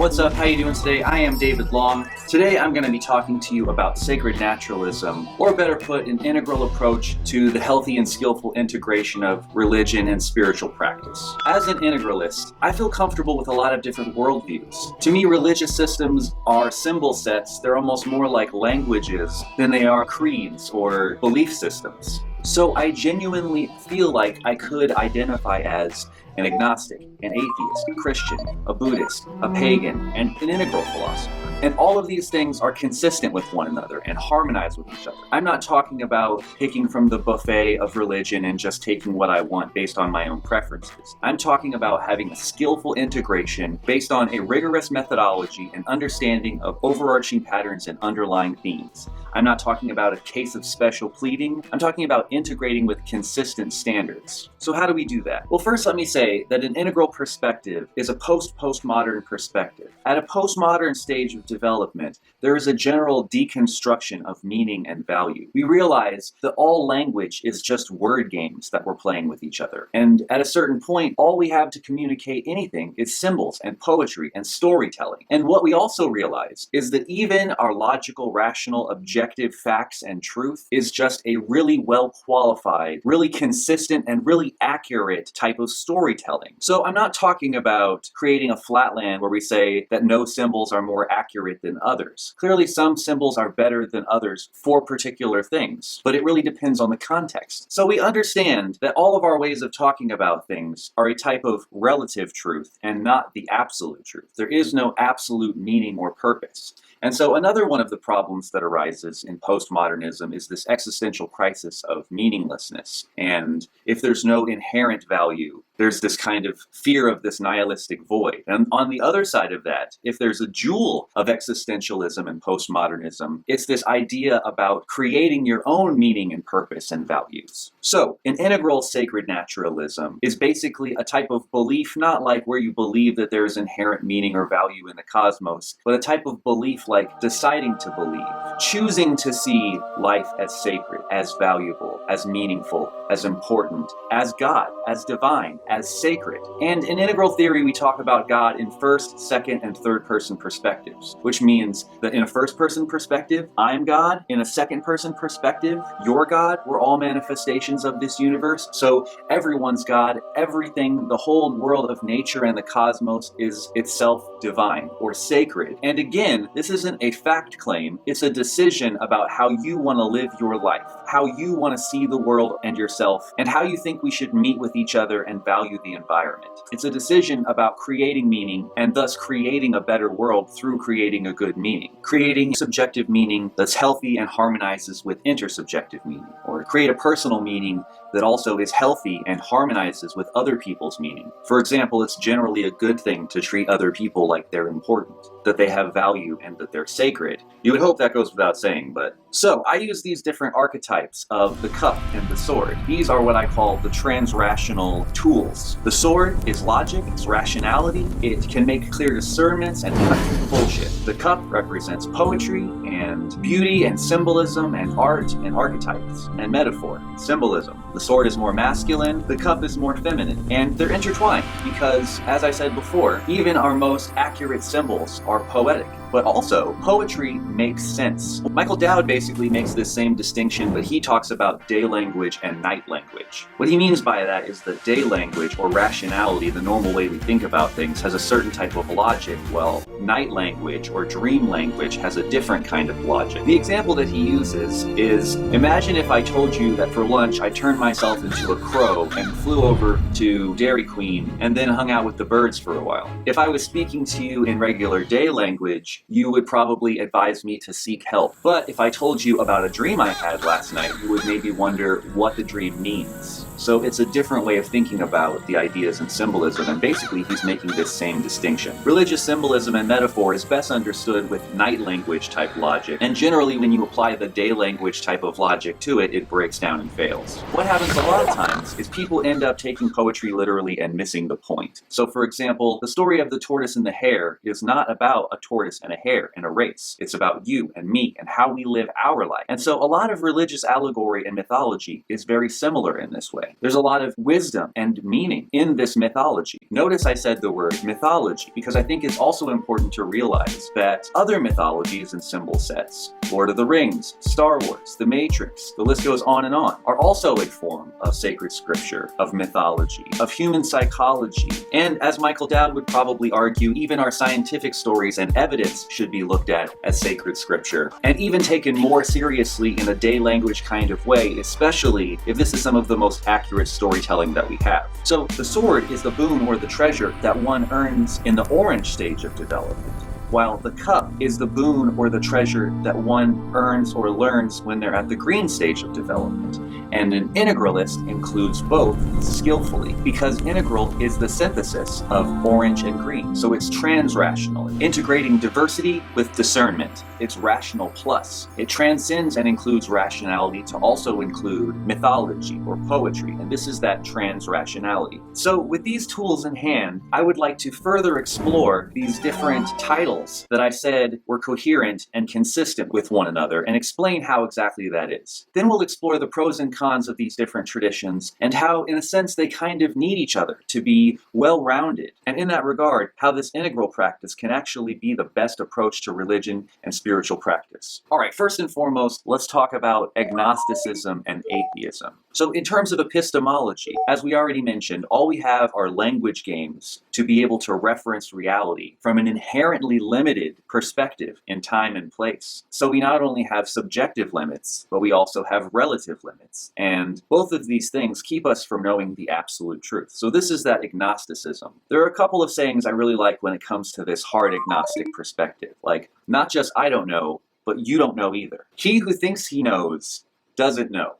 What's up? How you doing today? I am David Long. Today I'm going to be talking to you about sacred naturalism, or better put, an integral approach to the healthy and skillful integration of religion and spiritual practice. As an integralist, I feel comfortable with a lot of different worldviews. To me, religious systems are symbol sets. They're almost more like languages than they are creeds or belief systems. So I genuinely feel like I could identify as an agnostic, an atheist, a Christian, a Buddhist, a pagan, and an integral philosopher. And all of these things are consistent with one another and harmonize with each other. I'm not talking about picking from the buffet of religion and just taking what I want based on my own preferences. I'm talking about having a skillful integration based on a rigorous methodology and understanding of overarching patterns and underlying themes. I'm not talking about a case of special pleading. I'm talking about integrating with consistent standards. So how do we do that? Well, first let me say that an integral perspective is a postmodern perspective. At a postmodern stage of development, there is a general deconstruction of meaning and value. We realize that all language is just word games that we're playing with each other. And at a certain point, all we have to communicate anything is symbols and poetry and storytelling. And what we also realize is that even our logical, rational, objective facts and truth is just a really well-qualified, really consistent, and really accurate type of storytelling. So I'm not talking about creating a flatland where we say that no symbols are more accurate than others. Clearly, some symbols are better than others for particular things, but it really depends on the context. So we understand that all of our ways of talking about things are a type of relative truth and not the absolute truth. There is no absolute meaning or purpose. And so another one of the problems that arises in postmodernism is this existential crisis of meaninglessness. And if there's no inherent value, there's this kind of fear of this nihilistic void. And on the other side of that, if there's a jewel of existentialism and postmodernism, it's this idea about creating your own meaning and purpose and values. So an integral sacred naturalism is basically a type of belief, not like where you believe that there is inherent meaning or value in the cosmos, but a type of belief like deciding to believe, choosing to see life as sacred, as valuable, as meaningful, as important, as God, as divine, as sacred. And in integral theory, we talk about God in first, second, and third person perspectives, which means that in a first person perspective, I'm God. In a second person perspective, you're God. We're all manifestations of this universe. So everyone's God. Everything, the whole world of nature and the cosmos is itself divine or sacred. And again, this isn't a fact claim. It's a decision about how you want to live your life, how you want to see the world and yourself, and how you think we should meet with each other and value the environment. It's a decision about creating meaning and thus creating a better world through creating a good meaning. Creating subjective meaning that's healthy and harmonizes with intersubjective meaning, or create a personal meaning that also is healthy and harmonizes with other people's meaning. For example, it's generally a good thing to treat other people like they're important, that they have value, and that they're sacred. You would hope that goes without saying, but... So, I use these different archetypes of the cup and the sword. These are what I call the transrational tools. The sword is logic, it's rationality, it can make clear discernments and cut through bullshit. The cup represents poetry and beauty and symbolism and art and archetypes and metaphor, symbolism. The sword is more masculine, the cup is more feminine, and they're intertwined because, as I said before, even our most accurate symbols are poetic. But also, poetry makes sense. Michael Dowd basically makes this same distinction, but he talks about day language and night language. What he means by that is that day language, or rationality, the normal way we think about things, has a certain type of logic, while night language, or dream language, has a different kind of logic. The example that he uses is, imagine if I told you that for lunch I turned myself into a crow and flew over to Dairy Queen and then hung out with the birds for a while. If I was speaking to you in regular day language, you would probably advise me to seek help. But if I told you about a dream I had last night, you would maybe wonder what the dream means. So it's a different way of thinking about the ideas and symbolism, and basically he's making this same distinction. Religious symbolism and metaphor is best understood with night language type logic, and generally when you apply the day language type of logic to it, it breaks down and fails. What happens a lot of times is people end up taking poetry literally and missing the point. So for example, the story of the tortoise and the hare is not about a tortoise and and a hare and a race. It's about you and me and how we live our life. And so a lot of religious allegory and mythology is very similar in this way. There's a lot of wisdom and meaning in this mythology. Notice I said the word mythology because I think it's also important to realize that other mythologies and symbol sets, Lord of the Rings, Star Wars, The Matrix, the list goes on, are also a form of sacred scripture, of mythology, of human psychology. And as Michael Dowd would probably argue, even our scientific stories and evidence should be looked at as sacred scripture, and even taken more seriously in a day language kind of way, especially if this is some of the most accurate storytelling that we have. So the sword is the boon or the treasure that one earns in the orange stage of development, while the cup is the boon or the treasure that one earns or learns when they're at the green stage of development. And an integralist includes both skillfully, because integral is the synthesis of orange and green. So it's transrational, integrating diversity with discernment. It's rational plus. It transcends and includes rationality to also include mythology or poetry, and this is that transrationality. So with these tools in hand, I would like to further explore these different titles that I said were coherent and consistent with one another and explain how exactly that is. Then we'll explore the pros and cons of these different traditions and how, in a sense, they kind of need each other to be well-rounded. And in that regard, how this integral practice can actually be the best approach to religion and spiritual practice. All right, first and foremost, let's talk about agnosticism and atheism. So in terms of epistemology, as we already mentioned, all we have are language games to be able to reference reality from an inherently limited perspective in time and place. So we not only have subjective limits, but we also have relative limits. And both of these things keep us from knowing the absolute truth. So this is that agnosticism. There are a couple of sayings I really like when it comes to this hard agnostic perspective. Like, not just I don't know, but you don't know either. He who thinks he knows doesn't know.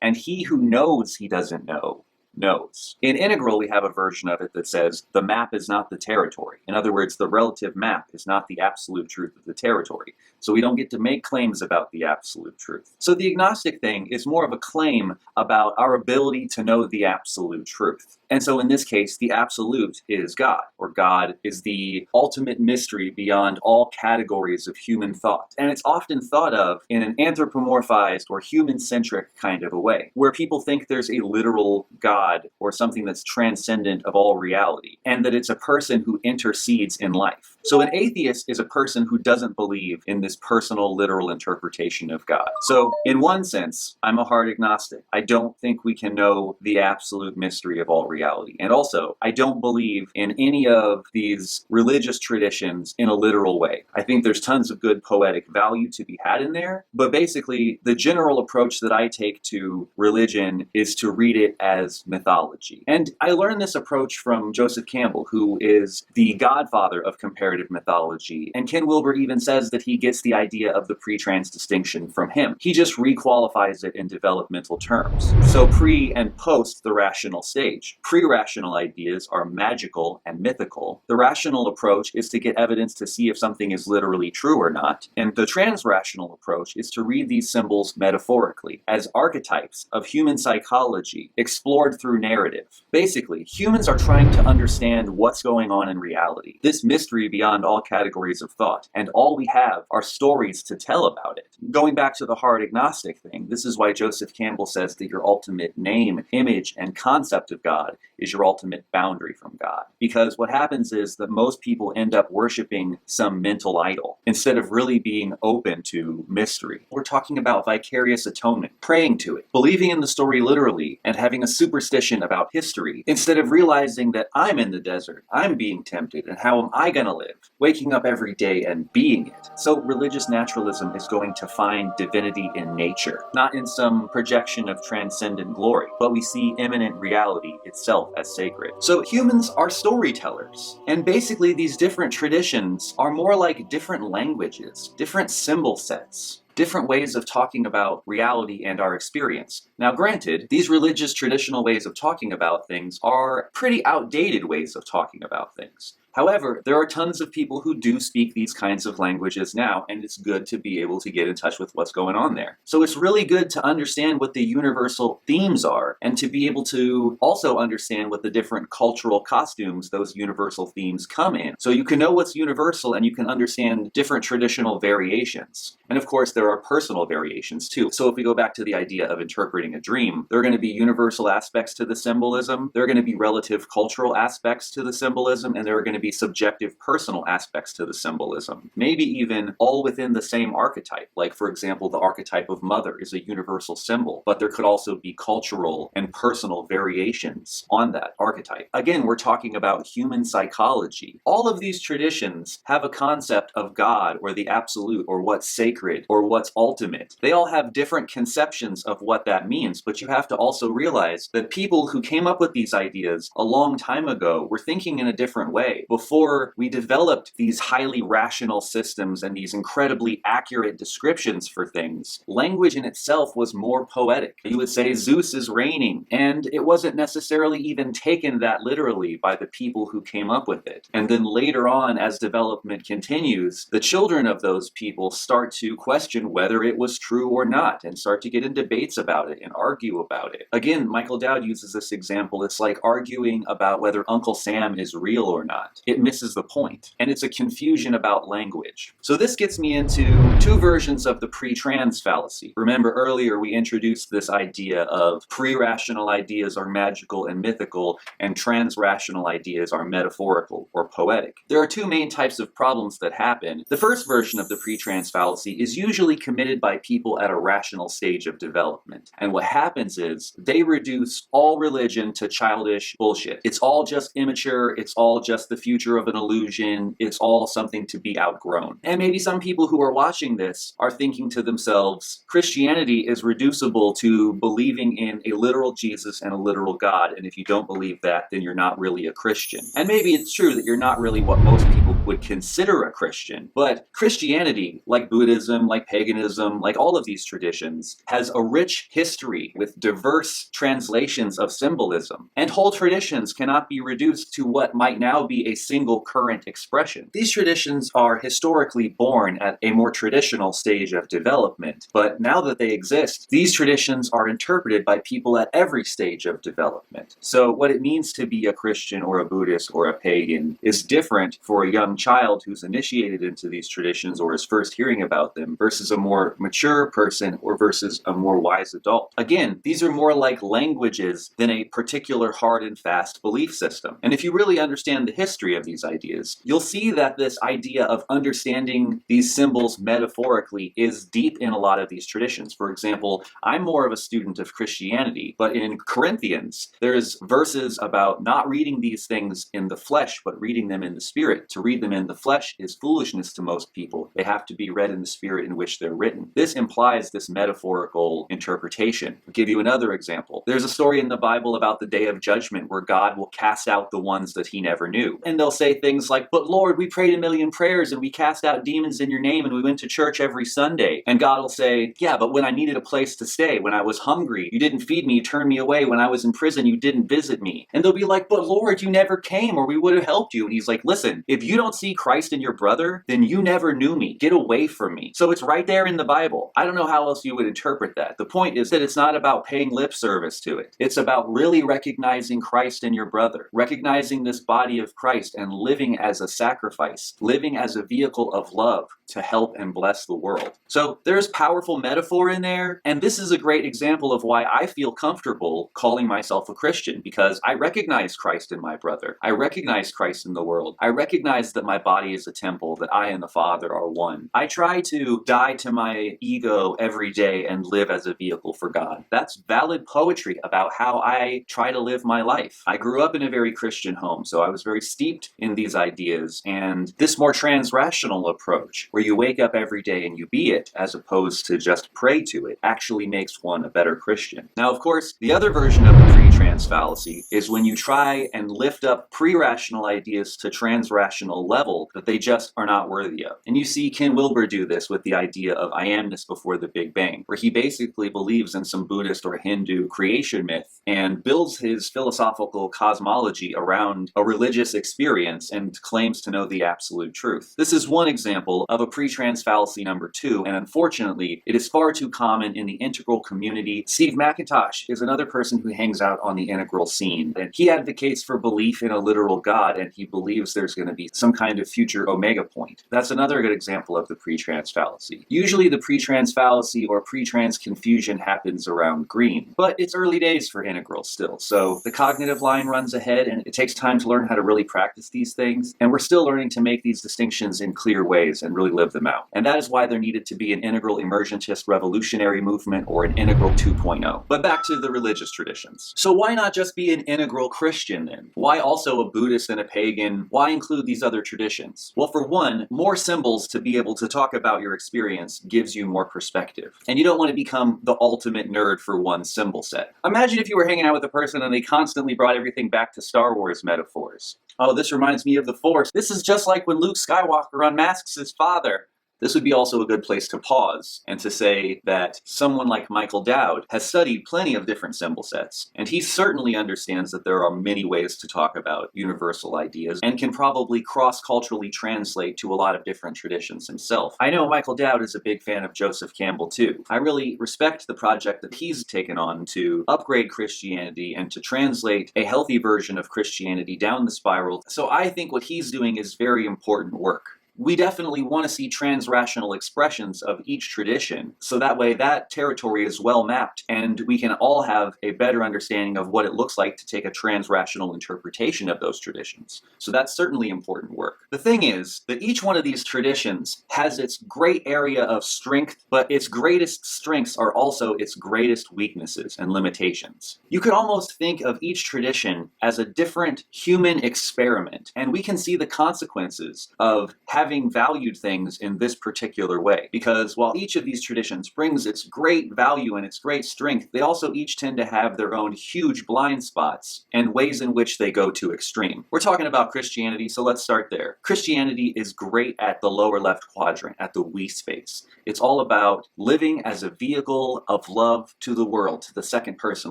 And he who knows he doesn't know knows. In integral, we have a version of it that says the map is not the territory. In other words, the relative map is not the absolute truth of the territory. So we don't get to make claims about the absolute truth. So the agnostic thing is more of a claim about our ability to know the absolute truth. And so in this case, the absolute is God, or God is the ultimate mystery beyond all categories of human thought. And it's often thought of in an anthropomorphized or human-centric kind of a way, where people think there's a literal God or something that's transcendent of all reality, and that it's a person who intercedes in life. So an atheist is a person who doesn't believe in this personal, literal interpretation of God. So in one sense, I'm a hard agnostic. I don't think we can know the absolute mystery of all reality. And also, I don't believe in any of these religious traditions in a literal way. I think there's tons of good poetic value to be had in there, but basically, the general approach that I take to religion is to read it as mythology. And I learned this approach from Joseph Campbell, who is the godfather of comparative mythology. And Ken Wilber even says that he gets the idea of the pre-trans distinction from him. He just requalifies it in developmental terms. So pre and post the rational stage. Pre-rational ideas are magical and mythical. The rational approach is to get evidence to see if something is literally true or not. And the transrational approach is to read these symbols metaphorically, as archetypes of human psychology explored through narrative. Basically, humans are trying to understand what's going on in reality, this mystery beyond all categories of thought, and all we have are stories to tell about it. Going back to the hard agnostic thing, this is why Joseph Campbell says that your ultimate name, image, and concept of God is your ultimate boundary from God. Because what happens is that most people end up worshiping some mental idol instead of really being open to mystery. We're talking about vicarious atonement, praying to it, believing in the story literally, and having a superstition about history, instead of realizing that I'm in the desert, I'm being tempted, and how am I gonna live? Waking up every day and being it. So religious naturalism is going to find divinity in nature, not in some projection of transcendent glory, but we see immanent reality itself as sacred. So humans are storytellers, and basically these different traditions are more like different languages, different symbol sets, different ways of talking about reality and our experience. Now granted, these religious traditional ways of talking about things are pretty outdated ways of talking about things. However, there are tons of people who do speak these kinds of languages now, and it's good to be able to get in touch with what's going on there. So it's really good to understand what the universal themes are, and to be able to also understand what the different cultural costumes those universal themes come in. So you can know what's universal, and you can understand different traditional variations. And of course, there are personal variations too. So if we go back to the idea of interpreting a dream, there are going to be universal aspects to the symbolism, there are going to be relative cultural aspects to the symbolism, and there are going to be subjective personal aspects to the symbolism. Maybe even all within the same archetype. Like, for example, the archetype of mother is a universal symbol, but there could also be cultural and personal variations on that archetype. Again, we're talking about human psychology. All of these traditions have a concept of God or the absolute or what's sacred or what's ultimate. They all have different conceptions of what that means, but you have to also realize that people who came up with these ideas a long time ago were thinking in a different way. Before we developed these highly rational systems and these incredibly accurate descriptions for things, language in itself was more poetic. You would say Zeus is raining, and it wasn't necessarily even taken that literally by the people who came up with it. And then later on, as development continues, the children of those people start to question whether it was true or not, and start to get in debates about it and argue about it. Again, Michael Dowd uses this example. It's like arguing about whether Uncle Sam is real or not. It misses the point, and it's a confusion about language. So this gets me into two versions of the pre-trans fallacy. Remember earlier we introduced this idea of pre-rational ideas are magical and mythical, and trans-rational ideas are metaphorical or poetic. There are two main types of problems that happen. The first version of the pre-trans fallacy is usually committed by people at a rational stage of development. And what happens is they reduce all religion to childish bullshit. It's all just immature, it's all just the future of an illusion, it's all something to be outgrown. And maybe some people who are watching this are thinking to themselves, Christianity is reducible to believing in a literal Jesus and a literal God, and if you don't believe that, then you're not really a Christian. And maybe it's true that you're not really what most people would consider a Christian, but Christianity, like Buddhism, like paganism, like all of these traditions, has a rich history with diverse translations of symbolism, and whole traditions cannot be reduced to what might now be a single current expression. These traditions are historically born at a more traditional stage of development, but now that they exist, these traditions are interpreted by people at every stage of development. So what it means to be a Christian or a Buddhist or a pagan is different for a young child who's initiated into these traditions or is first hearing about them versus a more mature person or versus a more wise adult. Again, these are more like languages than a particular hard and fast belief system. And if you really understand the history of these ideas, you'll see that this idea of understanding these symbols metaphorically is deep in a lot of these traditions. For example, I'm more of a student of Christianity, but in Corinthians, there's verses about not reading these things in the flesh, but reading them in the spirit. To read them in the flesh is foolishness to most people. They have to be read in the spirit in which they're written. This implies this metaphorical interpretation. I'll give you another example. There's a story in the Bible about the day of judgment where God will cast out the ones that he never knew. And they'll say things like, but Lord, we prayed a million prayers and we cast out demons in your name and we went to church every Sunday. And God will say, yeah, but when I needed a place to stay, when I was hungry, you didn't feed me, you turned me away. When I was in prison, you didn't visit me. And they'll be like, but Lord, you never came or we would have helped you. And he's like, listen, if you don't see Christ in your brother, then you never knew me. Get away from me. So it's right there in the Bible. I don't know how else you would interpret that. The point is that it's not about paying lip service to it. It's about really recognizing Christ in your brother, recognizing this body of Christ and living as a sacrifice, living as a vehicle of love to help and bless the world. So there's powerful metaphor in there, and this is a great example of why I feel comfortable calling myself a Christian, because I recognize Christ in my brother. I recognize Christ in the world. I recognize that my body is a temple, that I and the Father are one. I try to die to my ego every day and live as a vehicle for God. That's valid poetry about how I try to live my life. I grew up in a very Christian home, so I was very steeped in these ideas, and this more transrational approach, where you wake up every day and you be it, as opposed to just pray to it, actually makes one a better Christian. Now, of course, the other version of the pre-trans fallacy is when you try and lift up pre-rational ideas to transrational level that they just are not worthy of. And you see Ken Wilber do this with the idea of I amness before the Big Bang, where he basically believes in some Buddhist or Hindu creation myth and builds his philosophical cosmology around a religious experience experience and claims to know the absolute truth. This is one example of a pre-trans fallacy number 2, and unfortunately, it is far too common in the integral community. Steve McIntosh is another person who hangs out on the integral scene, and he advocates for belief in a literal God, and he believes there's going to be some kind of future omega point. That's another good example of the pre-trans fallacy. Usually the pre-trans fallacy or pre-trans confusion happens around green, but it's early days for integrals still, so the cognitive line runs ahead, and it takes time to learn how to really practice these things, and we're still learning to make these distinctions in clear ways and really live them out. And that is why there needed to be an integral emergentist revolutionary movement or an integral 2.0. But back to the religious traditions. So why not just be an integral Christian then? Why also a Buddhist and a pagan? Why include these other traditions? Well, for one, more symbols to be able to talk about your experience gives you more perspective. And you don't want to become the ultimate nerd for one symbol set. Imagine if you were hanging out with a person and they constantly brought everything back to Star Wars metaphors. Oh, this reminds me of the Force. This is just like when Luke Skywalker unmasks his father. This would be also a good place to pause and to say that someone like Michael Dowd has studied plenty of different symbol sets, and he certainly understands that there are many ways to talk about universal ideas and can probably cross-culturally translate to a lot of different traditions himself. I know Michael Dowd is a big fan of Joseph Campbell too. I really respect the project that he's taken on to upgrade Christianity and to translate a healthy version of Christianity down the spiral. So I think what he's doing is very important work. We definitely want to see transrational expressions of each tradition, so that way that territory is well mapped and we can all have a better understanding of what it looks like to take a transrational interpretation of those traditions. So that's certainly important work. The thing is that each one of these traditions has its great area of strength, but its greatest strengths are also its greatest weaknesses and limitations. You could almost think of each tradition as a different human experiment, and we can see the consequences of having valued things in this particular way. Because while each of these traditions brings its great value and its great strength, they also each tend to have their own huge blind spots and ways in which they go to extreme. We're talking about Christianity, so let's start there. Christianity is great at the lower left quadrant, at the we space. It's all about living as a vehicle of love to the world, to the second person.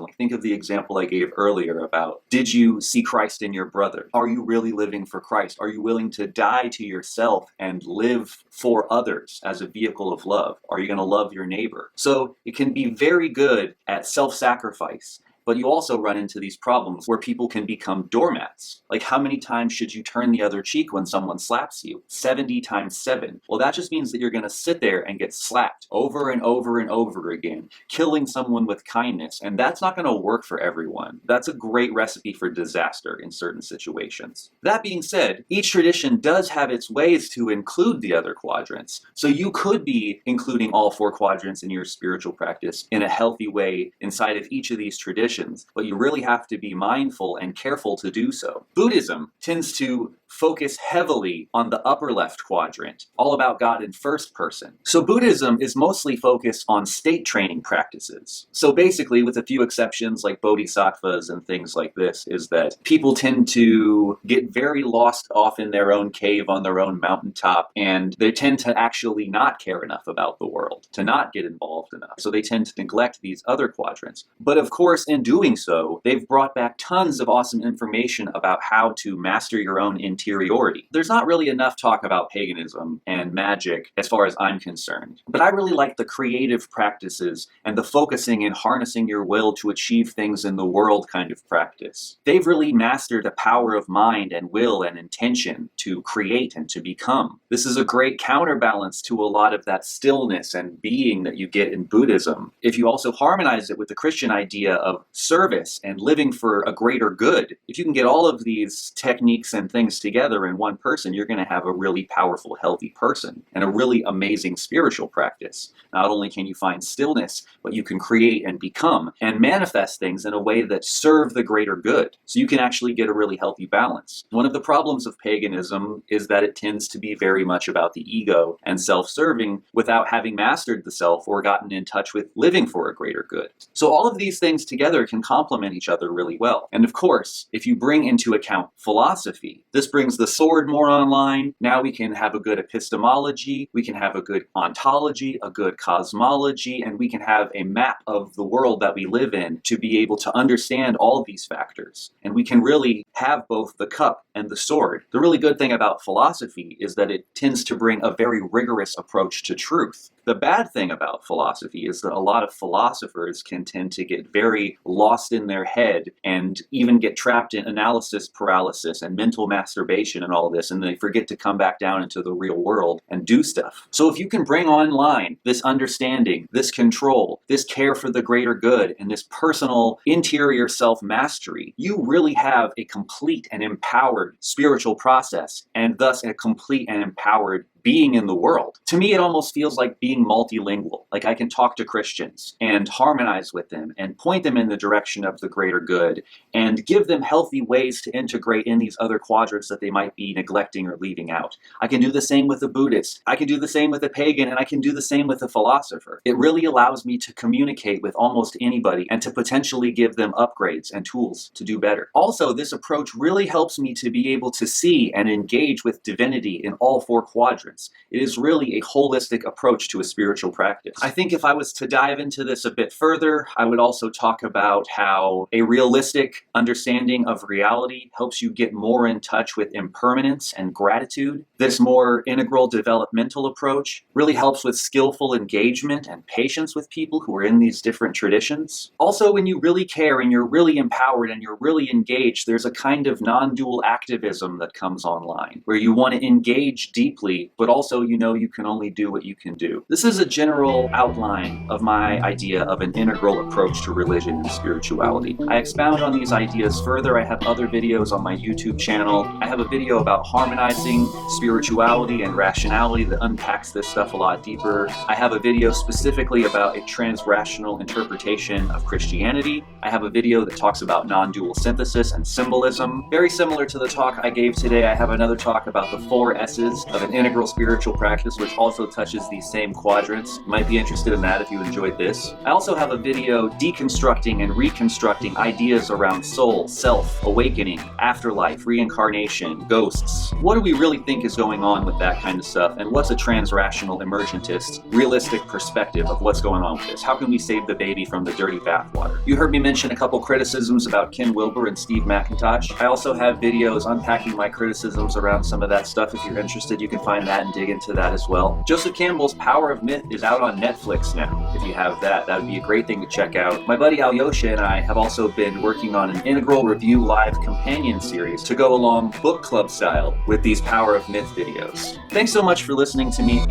Like, think of the example I gave earlier about, did you see Christ in your brother? Are you really living for Christ? Are you willing to die to yourself and live for others as a vehicle of love? Are you going to love your neighbor? So it can be very good at self-sacrifice. But you also run into these problems where people can become doormats. Like, how many times should you turn the other cheek when someone slaps you? 70 times 7. Well, that just means that you're going to sit there and get slapped over and over and over again, killing someone with kindness. And that's not going to work for everyone. That's a great recipe for disaster in certain situations. That being said, each tradition does have its ways to include the other quadrants. So you could be including all 4 quadrants in your spiritual practice in a healthy way inside of each of these traditions. But you really have to be mindful and careful to do so. Buddhism tends to focus heavily on the upper left quadrant, all about God in first person. So Buddhism is mostly focused on state training practices. So basically, with a few exceptions like bodhisattvas and things like this, is that people tend to get very lost off in their own cave on their own mountaintop, and they tend to actually not care enough about the world, to not get involved enough. So they tend to neglect these other quadrants. But of course, in doing so, they've brought back tons of awesome information about how to master your own interiority. There's not really enough talk about paganism and magic as far as I'm concerned, but I really like the creative practices and the focusing and harnessing your will to achieve things in the world kind of practice. They've really mastered the power of mind and will and intention to create and to become. This is a great counterbalance to a lot of that stillness and being that you get in Buddhism. If you also harmonize it with the Christian idea of service and living for a greater good, if you can get all of these techniques and things together in one person, you're going to have a really powerful, healthy person and a really amazing spiritual practice. Not only can you find stillness, but you can create and become and manifest things in a way that serve the greater good. So you can actually get a really healthy balance. One of the problems of paganism is that it tends to be very much about the ego and self-serving without having mastered the self or gotten in touch with living for a greater good. So all of these things together can complement each other really well. And of course, if you bring into account philosophy, this brings the sword more online. Now we can have a good epistemology, we can have a good ontology, a good cosmology, and we can have a map of the world that we live in to be able to understand all of these factors. And we can really have both the cup and the sword. The really good thing about philosophy is that it tends to bring a very rigorous approach to truth. The bad thing about philosophy is that a lot of philosophers can tend to get very lost in their head and even get trapped in analysis paralysis and mental masturbation and all this, and they forget to come back down into the real world and do stuff. So if you can bring online this understanding, this control, this care for the greater good, and this personal interior self-mastery, you really have a complete and empowered spiritual process, and thus a complete and empowered being in the world. To me, it almost feels like being multilingual. Like I can talk to Christians and harmonize with them and point them in the direction of the greater good and give them healthy ways to integrate in these other quadrants that they might be neglecting or leaving out. I can do the same with a Buddhist. I can do the same with a pagan, and I can do the same with a philosopher. It really allows me to communicate with almost anybody and to potentially give them upgrades and tools to do better. Also, this approach really helps me to be able to see and engage with divinity in all four quadrants. It is really a holistic approach to a spiritual practice. I think if I was to dive into this a bit further, I would also talk about how a realistic understanding of reality helps you get more in touch with impermanence and gratitude. This more integral developmental approach really helps with skillful engagement and patience with people who are in these different traditions. Also, when you really care and you're really empowered and you're really engaged, there's a kind of non-dual activism that comes online where you want to engage deeply, but also you know you can only do what you can do. This is a general outline of my idea of an integral approach to religion and spirituality. I expound on these ideas further. I have other videos on my YouTube channel. I have a video about harmonizing spirituality and rationality that unpacks this stuff a lot deeper. I have a video specifically about a transrational interpretation of Christianity. I have a video that talks about non-dual synthesis and symbolism. Very similar to the talk I gave today, I have another talk about the 4 S's of an integral spiritual practice, which also touches these same quadrants. You might be interested in that if you enjoyed this. I also have a video deconstructing and reconstructing ideas around soul, self, awakening, afterlife, reincarnation, ghosts. What do we really think is going on with that kind of stuff, and what's a transrational emergentist realistic perspective of what's going on with this? How can we save the baby from the dirty bathwater? You heard me mention a couple criticisms about Ken Wilber and Steve McIntosh. I also have videos unpacking my criticisms around some of that stuff. If you're interested, you can find that and dig into that as well. Joseph Campbell's Power of Myth is out on Netflix now. If you have that, that would be a great thing to check out. My buddy Alyosha and I have also been working on an Integral Review Live companion series to go along book club style with these Power of Myth videos. Thanks so much for listening to me.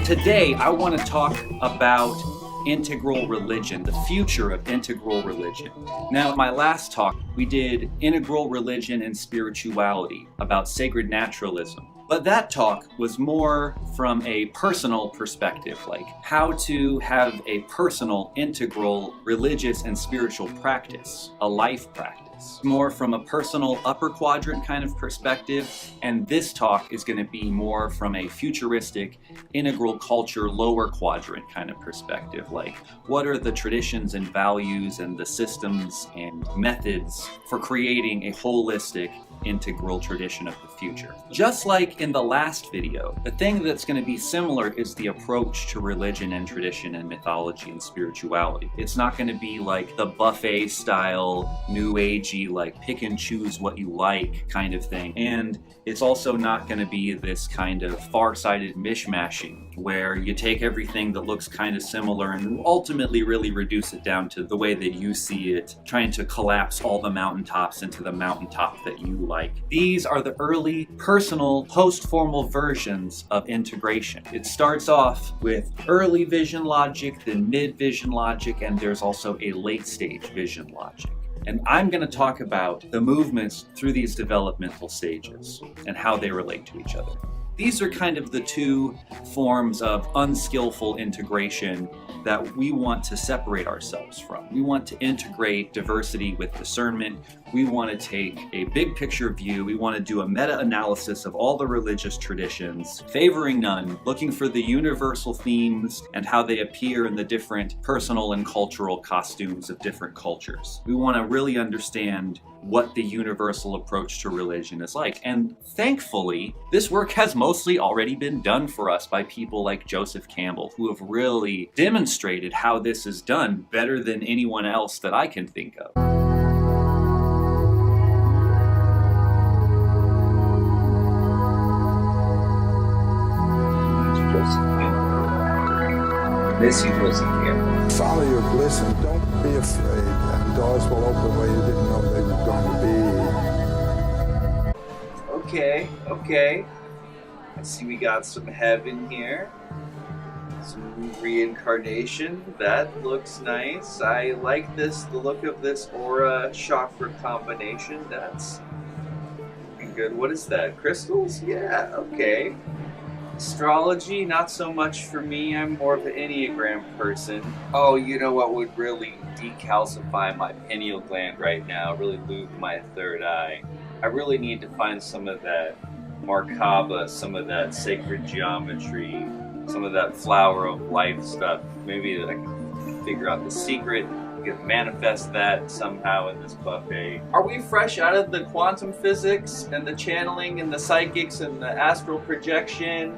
Today, I want to talk about integral religion, the future of integral religion. Now, in my last talk, we did integral religion and spirituality about sacred naturalism. But that talk was more from a personal perspective, like how to have a personal, integral, religious and spiritual practice, a life practice. More from a personal upper quadrant kind of perspective, and this talk is going to be more from a futuristic, integral culture, lower quadrant kind of perspective, like what are the traditions and values and the systems and methods for creating a holistic, integral tradition of the future. Just like in the last video, the thing that's going to be similar is the approach to religion and tradition and mythology and spirituality. It's not going to be like the buffet style, new agey, like pick and choose what you like kind of thing. And it's also not going to be this kind of far-sighted mishmashing where you take everything that looks kind of similar and ultimately really reduce it down to the way that you see it, trying to collapse all the mountaintops into the mountaintop that you like. These are the early, personal, post-formal versions of integration. It starts off with early vision logic, then mid-vision logic, and there's also a late-stage vision logic. And I'm going to talk about the movements through these developmental stages and how they relate to each other. These are kind of the two forms of unskillful integration that we want to separate ourselves from. We want to integrate diversity with discernment. We want to take a big picture view. We want to do a meta-analysis of all the religious traditions, favoring none, looking for the universal themes and how they appear in the different personal and cultural costumes of different cultures. We want to really understand what the universal approach to religion is like. And thankfully, this work has mostly already been done for us by people like Joseph Campbell, who have really demonstrated how this is done better than anyone else that I can think of. Miss you, Joseph Campbell. Follow your bliss and don't be afraid. And doors will open where you didn't know they were going to be. Okay. I see we got some heaven here. Some reincarnation. That looks nice. I like the look of this aura chakra combination. That's good. What is that? Crystals? Yeah, okay. Astrology, not so much for me. I'm more of an Enneagram person. Oh, you know what would really decalcify my pineal gland right now, really lube my third eye? I really need to find some of that Merkaba, some of that sacred geometry, some of that flower of life stuff. Maybe I can figure out the secret, I can manifest that somehow in this buffet. Are we fresh out of the quantum physics and the channeling and the psychics and the astral projection?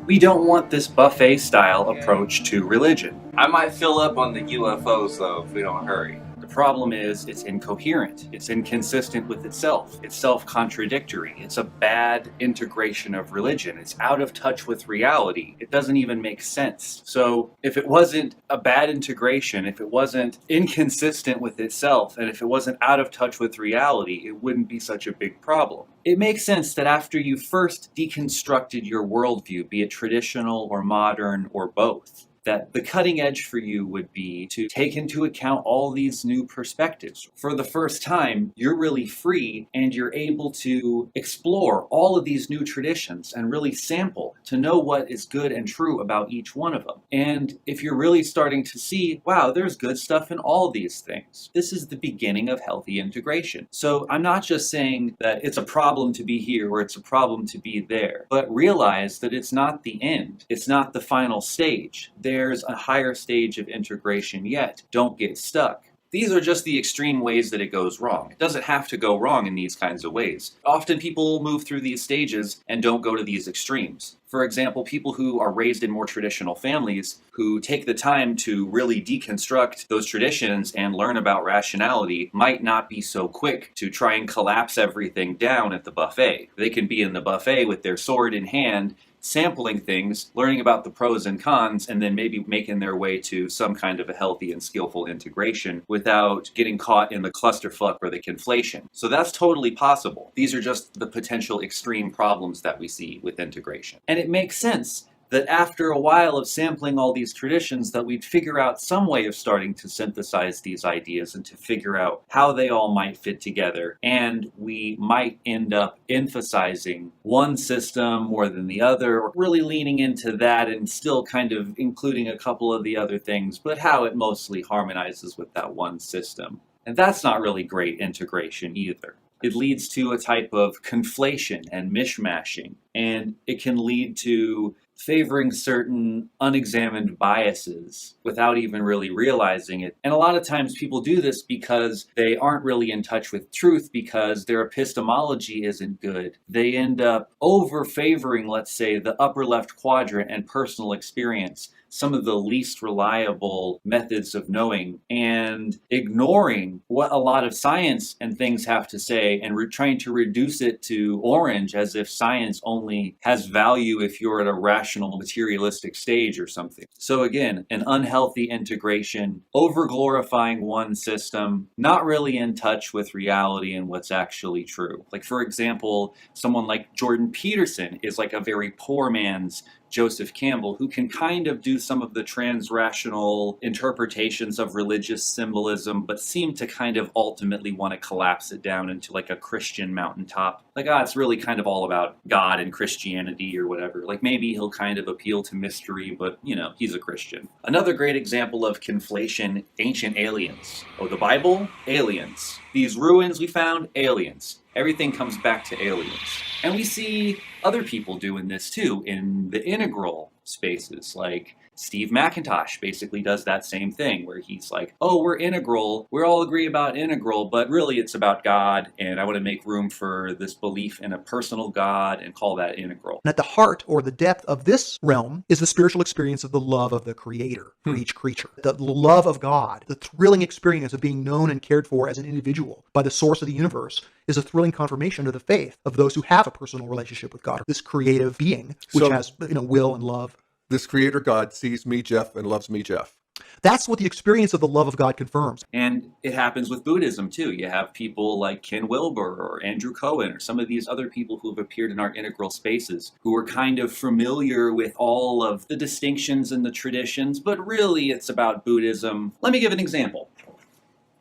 We don't want this buffet style approach to religion. I might fill up on the UFOs though if we don't hurry. The problem is it's incoherent, it's inconsistent with itself, it's self-contradictory, it's a bad integration of religion, it's out of touch with reality, it doesn't even make sense. So if it wasn't a bad integration, if it wasn't inconsistent with itself, and if it wasn't out of touch with reality, it wouldn't be such a big problem. It makes sense that after you first deconstructed your worldview, be it traditional or modern or both, that the cutting edge for you would be to take into account all these new perspectives. For the first time, you're really free and you're able to explore all of these new traditions and really sample to know what is good and true about each one of them. And if you're really starting to see, wow, there's good stuff in all these things, this is the beginning of healthy integration. So I'm not just saying that it's a problem to be here or it's a problem to be there, but realize that it's not the end. It's not the final stage. There's a higher stage of integration yet. Don't get stuck. These are just the extreme ways that it goes wrong. It doesn't have to go wrong in these kinds of ways. Often people move through these stages and don't go to these extremes. For example, people who are raised in more traditional families who take the time to really deconstruct those traditions and learn about rationality might not be so quick to try and collapse everything down at the buffet. They can be in the buffet with their sword in hand, sampling things, learning about the pros and cons, and then maybe making their way to some kind of a healthy and skillful integration without getting caught in the clusterfuck or the conflation. So that's totally possible. These are just the potential extreme problems that we see with integration. And it makes sense that after a while of sampling all these traditions that we'd figure out some way of starting to synthesize these ideas and to figure out how they all might fit together, and we might end up emphasizing one system more than the other, or really leaning into that and still kind of including a couple of the other things, but how it mostly harmonizes with that one system. And that's not really great integration either. It leads to a type of conflation and mishmashing, and it can lead to favoring certain unexamined biases without even really realizing it. And a lot of times people do this because they aren't really in touch with truth, because their epistemology isn't good. They end up over-favoring, let's say, the upper left quadrant and personal experience, some of the least reliable methods of knowing, and ignoring what a lot of science and things have to say, and trying to reduce it to orange as if science only has value if you're at a rational materialistic stage or something. So again, an unhealthy integration, over-glorifying one system, not really in touch with reality and what's actually true. Like, for example, someone like Jordan Peterson is like a very poor man's Joseph Campbell, who can kind of do some of the transrational interpretations of religious symbolism, but seem to kind of ultimately want to collapse it down into like a Christian mountaintop. Like, it's really kind of all about God and Christianity or whatever. Like, maybe he'll kind of appeal to mystery, but, he's a Christian. Another great example of conflation, ancient aliens. Oh, the Bible? Aliens. These ruins we found? Aliens. Everything comes back to aliens. And we see other people doing this too in the integral spaces, like Steve McIntosh basically does that same thing where he's like, oh, we're integral, we all agree about integral, but really it's about God, and I want to make room for this belief in a personal God and call that integral. And at the heart or the depth of this realm is the spiritual experience of the love of the Creator for each creature. The love of God, the thrilling experience of being known and cared for as an individual by the source of the universe, is a thrilling confirmation of the faith of those who have a personal relationship with God, this creative being, which has will and love. This creator God sees me, Jeff, and loves me, Jeff. That's what the experience of the love of God confirms. And it happens with Buddhism too. You have people like Ken Wilber or Andrew Cohen or some of these other people who have appeared in our integral spaces who are kind of familiar with all of the distinctions and the traditions, but really it's about Buddhism. Let me give an example.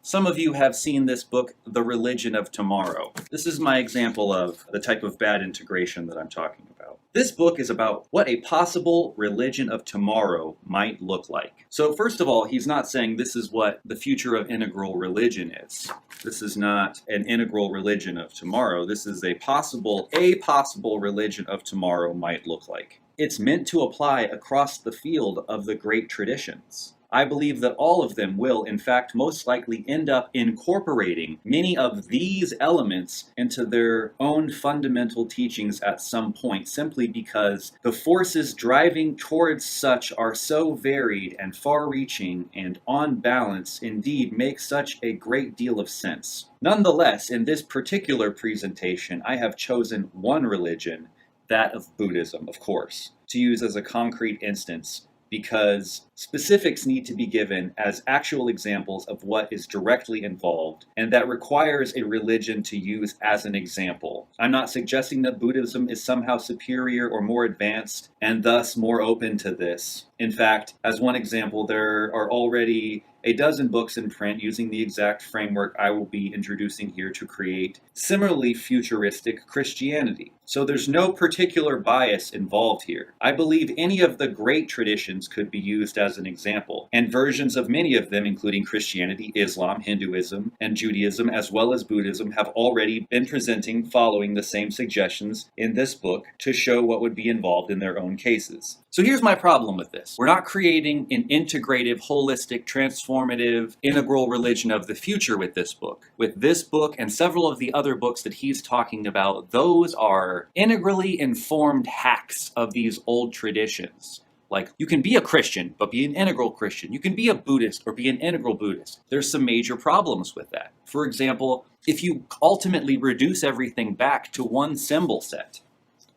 Some of you have seen this book, The Religion of Tomorrow. This is my example of the type of bad integration that I'm talking about. This book is about what a possible religion of tomorrow might look like. So first of all, he's not saying this is what the future of integral religion is. This is not an integral religion of tomorrow. This is a possible religion of tomorrow might look like. It's meant to apply across the field of the great traditions. I believe that all of them will, in fact, most likely end up incorporating many of these elements into their own fundamental teachings at some point, simply because the forces driving towards such are so varied and far-reaching and, on balance, indeed make such a great deal of sense. Nonetheless, in this particular presentation, I have chosen one religion, that of Buddhism, of course, to use as a concrete instance, because specifics need to be given as actual examples of what is directly involved, and that requires a religion to use as an example. I'm not suggesting that Buddhism is somehow superior or more advanced, and thus more open to this. In fact, as one example, there are already a dozen books in print using the exact framework I will be introducing here to create similarly futuristic Christianity. So there's no particular bias involved here. I believe any of the great traditions could be used as an example, and versions of many of them, including Christianity, Islam, Hinduism, and Judaism, as well as Buddhism, have already been presenting following the same suggestions in this book to show what would be involved in their own cases. So here's my problem with this. We're not creating an integrative, holistic, transformative, integral religion of the future with this book. With this book and several of the other books that he's talking about, those are integrally informed hacks of these old traditions. Like, you can be a Christian, but be an integral Christian. You can be a Buddhist or be an integral Buddhist. There's some major problems with that. For example, if you ultimately reduce everything back to one symbol set,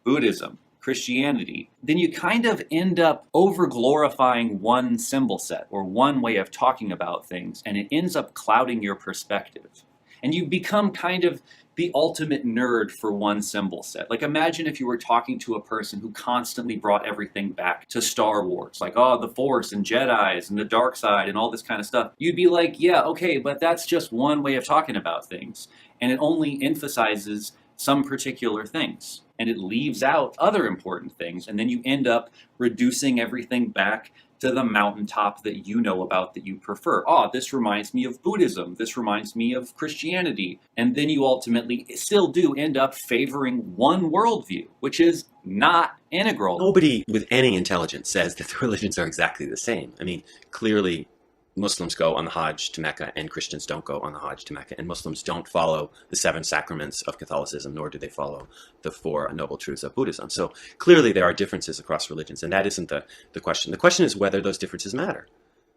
Buddhism, Christianity, then you kind of end up over-glorifying one symbol set or one way of talking about things, and it ends up clouding your perspective. And you become kind of the ultimate nerd for one symbol set. Like, imagine if you were talking to a person who constantly brought everything back to Star Wars, like, oh, the Force and Jedis and the dark side and all this kind of stuff. You'd be like, yeah, okay, but that's just one way of talking about things. And it only emphasizes some particular things, and it leaves out other important things, and then you end up reducing everything back to the mountaintop that you know about that you prefer. Oh, this reminds me of Buddhism, this reminds me of Christianity, and then you ultimately still do end up favoring one worldview, which is not integral. Nobody with any intelligence says that the religions are exactly the same. I mean, clearly Muslims go on the Hajj to Mecca and Christians don't go on the Hajj to Mecca, and Muslims don't follow the 7 sacraments of Catholicism, nor do they follow the 4 noble truths of Buddhism. So clearly there are differences across religions, and that isn't the question. The question is whether those differences matter,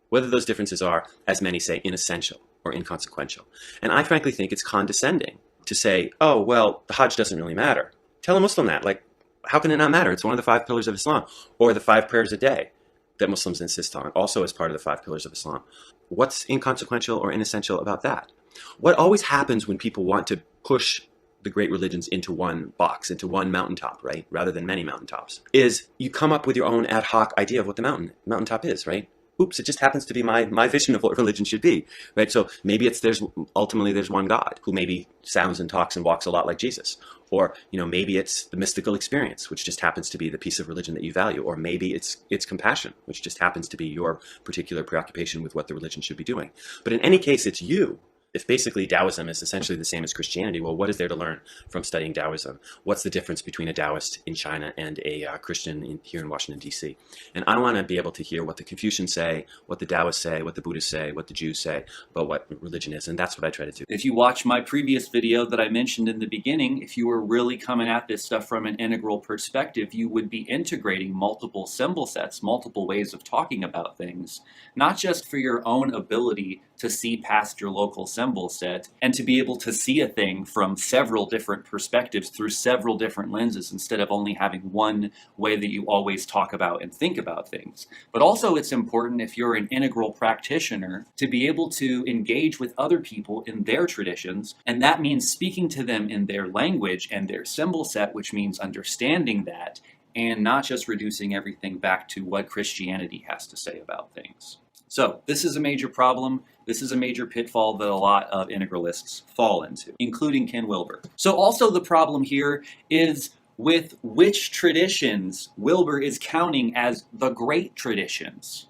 whether those differences are, as many say, inessential or inconsequential. And I frankly think it's condescending to say, oh, well, the Hajj doesn't really matter. Tell a Muslim that. Like, how can it not matter? It's one of the 5 pillars of Islam, or the 5 prayers a day that Muslims insist on, also as part of the 5 pillars of Islam. What's inconsequential or inessential about that? What always happens when people want to push the great religions into one box, into one mountaintop, right? Rather than many mountaintops, is you come up with your own ad hoc idea of what the mountaintop is, right? Oops, it just happens to be my vision of what religion should be, right? So maybe ultimately there's one God who maybe sounds and talks and walks a lot like Jesus. Or, maybe it's the mystical experience, which just happens to be the piece of religion that you value. Or maybe it's compassion, which just happens to be your particular preoccupation with what the religion should be doing. But in any case, it's you. If basically Taoism is essentially the same as Christianity, well, what is there to learn from studying Taoism? What's the difference between a Taoist in China and a Christian here in Washington, D.C.? And I want to be able to hear what the Confucians say, what the Taoists say, what the Buddhists say, what the Jews say about what religion is. And that's what I try to do. If you watch my previous video that I mentioned in the beginning, if you were really coming at this stuff from an integral perspective, you would be integrating multiple symbol sets, multiple ways of talking about things, not just for your own ability to see past your local symbol set and to be able to see a thing from several different perspectives through several different lenses instead of only having one way that you always talk about and think about things. But also it's important, if you're an integral practitioner, to be able to engage with other people in their traditions, and that means speaking to them in their language and their symbol set, which means understanding that and not just reducing everything back to what Christianity has to say about things. So this is a major problem. This is a major pitfall that a lot of integralists fall into, including Ken Wilber. So also the problem here is with which traditions Wilber is counting as the great traditions.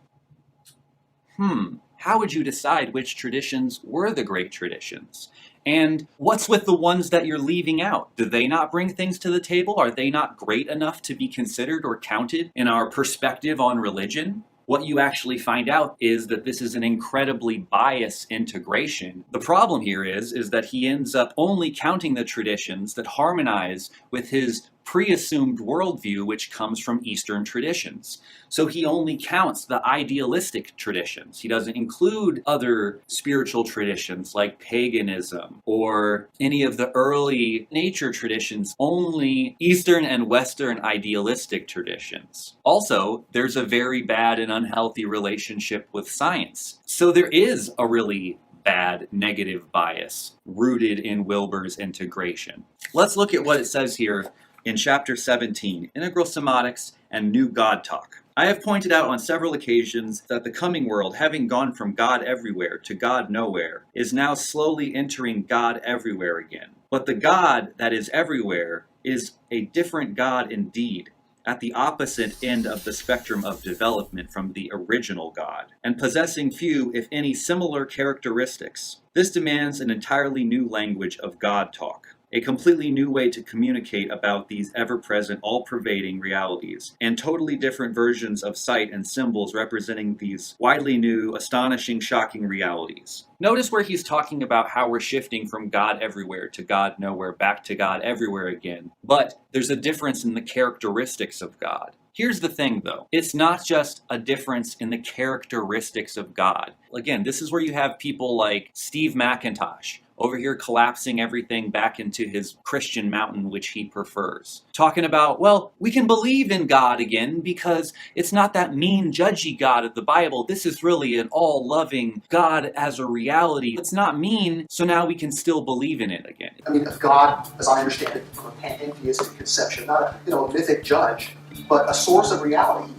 How would you decide which traditions were the great traditions? And what's with the ones that you're leaving out? Do they not bring things to the table? Are they not great enough to be considered or counted in our perspective on religion? What you actually find out is that this is an incredibly biased integration. The problem here is that he ends up only counting the traditions that harmonize with his pre-assumed worldview, which comes from Eastern traditions. So he only counts the idealistic traditions. He doesn't include other spiritual traditions like paganism or any of the early nature traditions, only Eastern and Western idealistic traditions. Also, there's a very bad and unhealthy relationship with science. So there is a really bad negative bias rooted in Wilber's integration. Let's look at what it says here in Chapter 17, Integral Semantics and New God Talk. I have pointed out on several occasions that the coming world, having gone from God everywhere to God nowhere, is now slowly entering God everywhere again. But the God that is everywhere is a different God indeed, at the opposite end of the spectrum of development from the original God, and possessing few, if any, similar characteristics. This demands an entirely new language of God talk, a completely new way to communicate about these ever-present, all-pervading realities, and totally different versions of sight and symbols representing these widely new, astonishing, shocking realities. Notice where he's talking about how we're shifting from God everywhere to God nowhere, back to God everywhere again. But there's a difference in the characteristics of God. Here's the thing, though. It's not just a difference in the characteristics of God. Again, this is where you have people like Steve McIntosh over here collapsing everything back into his Christian mountain, which he prefers. Talking about, well, we can believe in God again because it's not that mean, judgy God of the Bible. This is really an all-loving God as a reality. It's not mean, so now we can still believe in it again. I mean, of God, as I understand it, from a pantheistic conception, not a mythic judge, but a source of reality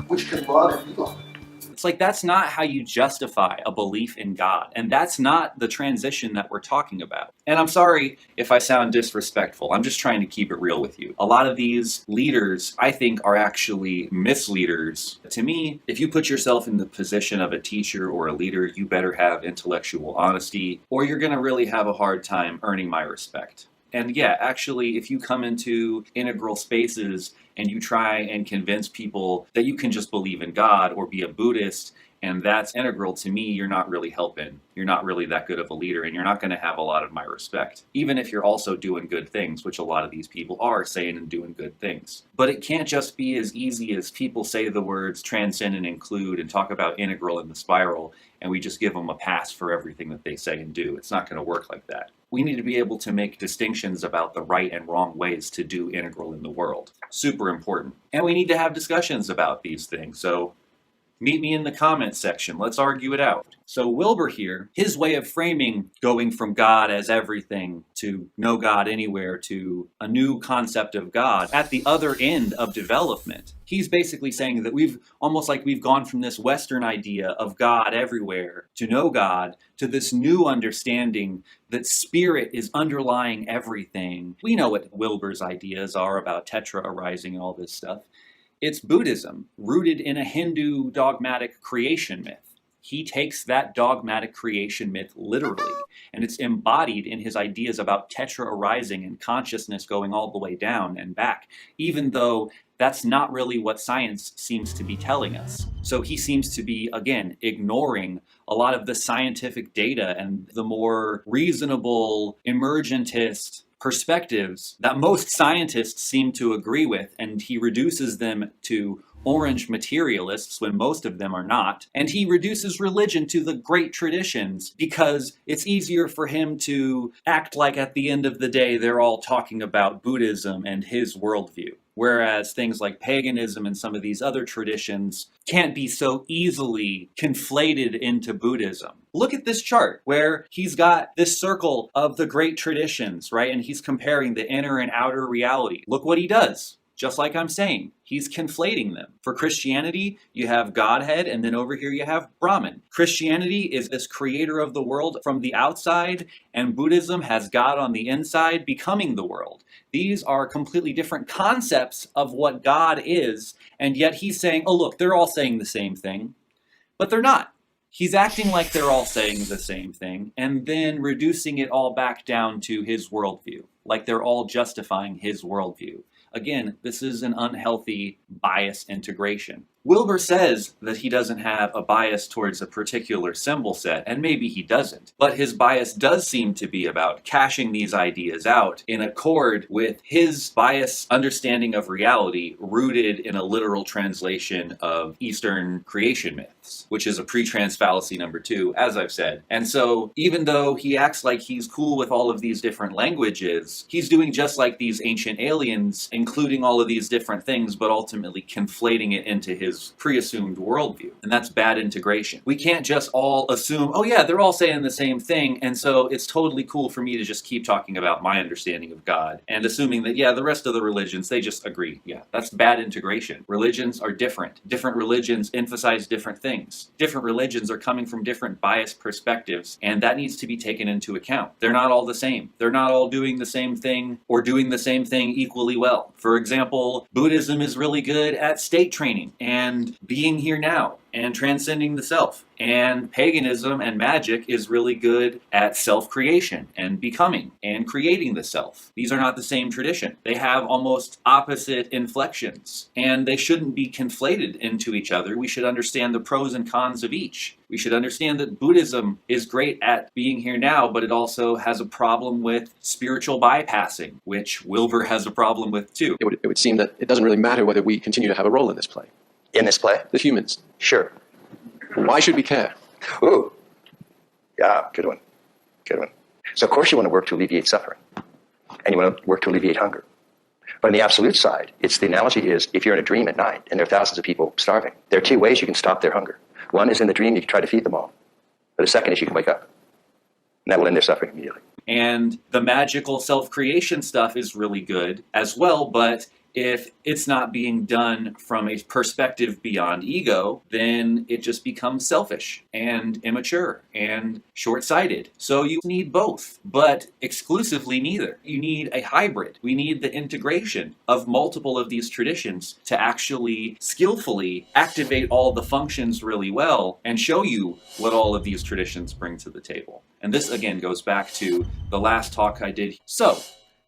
which can love and be loved. It's like, that's not how you justify a belief in God. And that's not the transition that we're talking about. And I'm sorry if I sound disrespectful. I'm just trying to keep it real with you. A lot of these leaders, I think, are actually misleaders. To me, if you put yourself in the position of a teacher or a leader, you better have intellectual honesty, or you're going to really have a hard time earning my respect. And yeah, actually, if you come into integral spaces and you try and convince people that you can just believe in God or be a Buddhist, and that's integral, to me, you're not really helping. You're not really that good of a leader, and you're not going to have a lot of my respect. Even if you're also doing good things, which a lot of these people are saying and doing good things. But it can't just be as easy as people say the words transcend and include and talk about integral in the spiral, and we just give them a pass for everything that they say and do. It's not going to work like that. We need to be able to make distinctions about the right and wrong ways to do integral in the world. Super important. And we need to have discussions about these things. So, Meet me in the comments section. Let's argue it out. So Wilbur here, his way of framing going from God as everything to no God anywhere to a new concept of God at the other end of development, he's basically saying that we've gone from this Western idea of God everywhere to no God to this new understanding that spirit is underlying everything. We know what Wilbur's ideas are about tetra arising and all this stuff. It's Buddhism, rooted in a Hindu dogmatic creation myth. He takes that dogmatic creation myth literally, and it's embodied in his ideas about tetra arising and consciousness going all the way down and back, even though that's not really what science seems to be telling us. So he seems to be, again, ignoring a lot of the scientific data and the more reasonable emergentist perspectives that most scientists seem to agree with, and he reduces them to orange materialists when most of them are not, and he reduces religion to the great traditions because it's easier for him to act like at the end of the day they're all talking about Buddhism and his worldview. Whereas things like paganism and some of these other traditions can't be so easily conflated into Buddhism. Look at this chart where he's got this circle of the great traditions, right? And he's comparing the inner and outer reality. Look what he does. Just like I'm saying, he's conflating them. For Christianity, you have Godhead, and then over here you have Brahman. Christianity is this creator of the world from the outside, and Buddhism has God on the inside becoming the world. These are completely different concepts of what God is, and yet he's saying, oh look, they're all saying the same thing, but they're not. He's acting like they're all saying the same thing, and then reducing it all back down to his worldview, like they're all justifying his worldview. Again, this is an unhealthy bias integration. Wilbur says that he doesn't have a bias towards a particular symbol set, and maybe he doesn't, but his bias does seem to be about cashing these ideas out in accord with his bias understanding of reality rooted in a literal translation of Eastern creation myths, which is a pre-trans fallacy number 2, as I've said. And so even though he acts like he's cool with all of these different languages, he's doing just like these ancient aliens, including all of these different things, but ultimately conflating it into his pre-assumed worldview. And that's bad integration. We can't just all assume, oh yeah, they're all saying the same thing, and so it's totally cool for me to just keep talking about my understanding of God and assuming that, yeah, the rest of the religions, they just agree. Yeah, that's bad integration. Religions are different. Different religions emphasize different things. Different religions are coming from different biased perspectives, and that needs to be taken into account. They're not all the same. They're not all doing the same thing or doing the same thing equally well. For example, Buddhism is really good at state training and being here now and transcending the self. And paganism and magic is really good at self-creation and becoming and creating the self. These are not the same tradition. They have almost opposite inflections, and they shouldn't be conflated into each other. We should understand the pros and cons of each. We should understand that Buddhism is great at being here now, but it also has a problem with spiritual bypassing, which Wilbur has a problem with too. It would seem that it doesn't really matter whether we continue to have a role in this play. In this play? The humans. Sure. Why should we care? Ooh. Yeah, good one. Good one. So of course you want to work to alleviate suffering. And you want to work to alleviate hunger. But on the absolute side, the analogy is if you're in a dream at night and there are thousands of people starving, there are 2 ways you can stop their hunger. One is in the dream you can try to feed them all. But the second is you can wake up. And that will end their suffering immediately. And the magical self-creation stuff is really good as well, but if it's not being done from a perspective beyond ego, then it just becomes selfish and immature and short-sighted. So you need both, but exclusively neither. You need a hybrid. We need the integration of multiple of these traditions to actually skillfully activate all the functions really well and show you what all of these traditions bring to the table. And this again goes back to the last talk I did. So,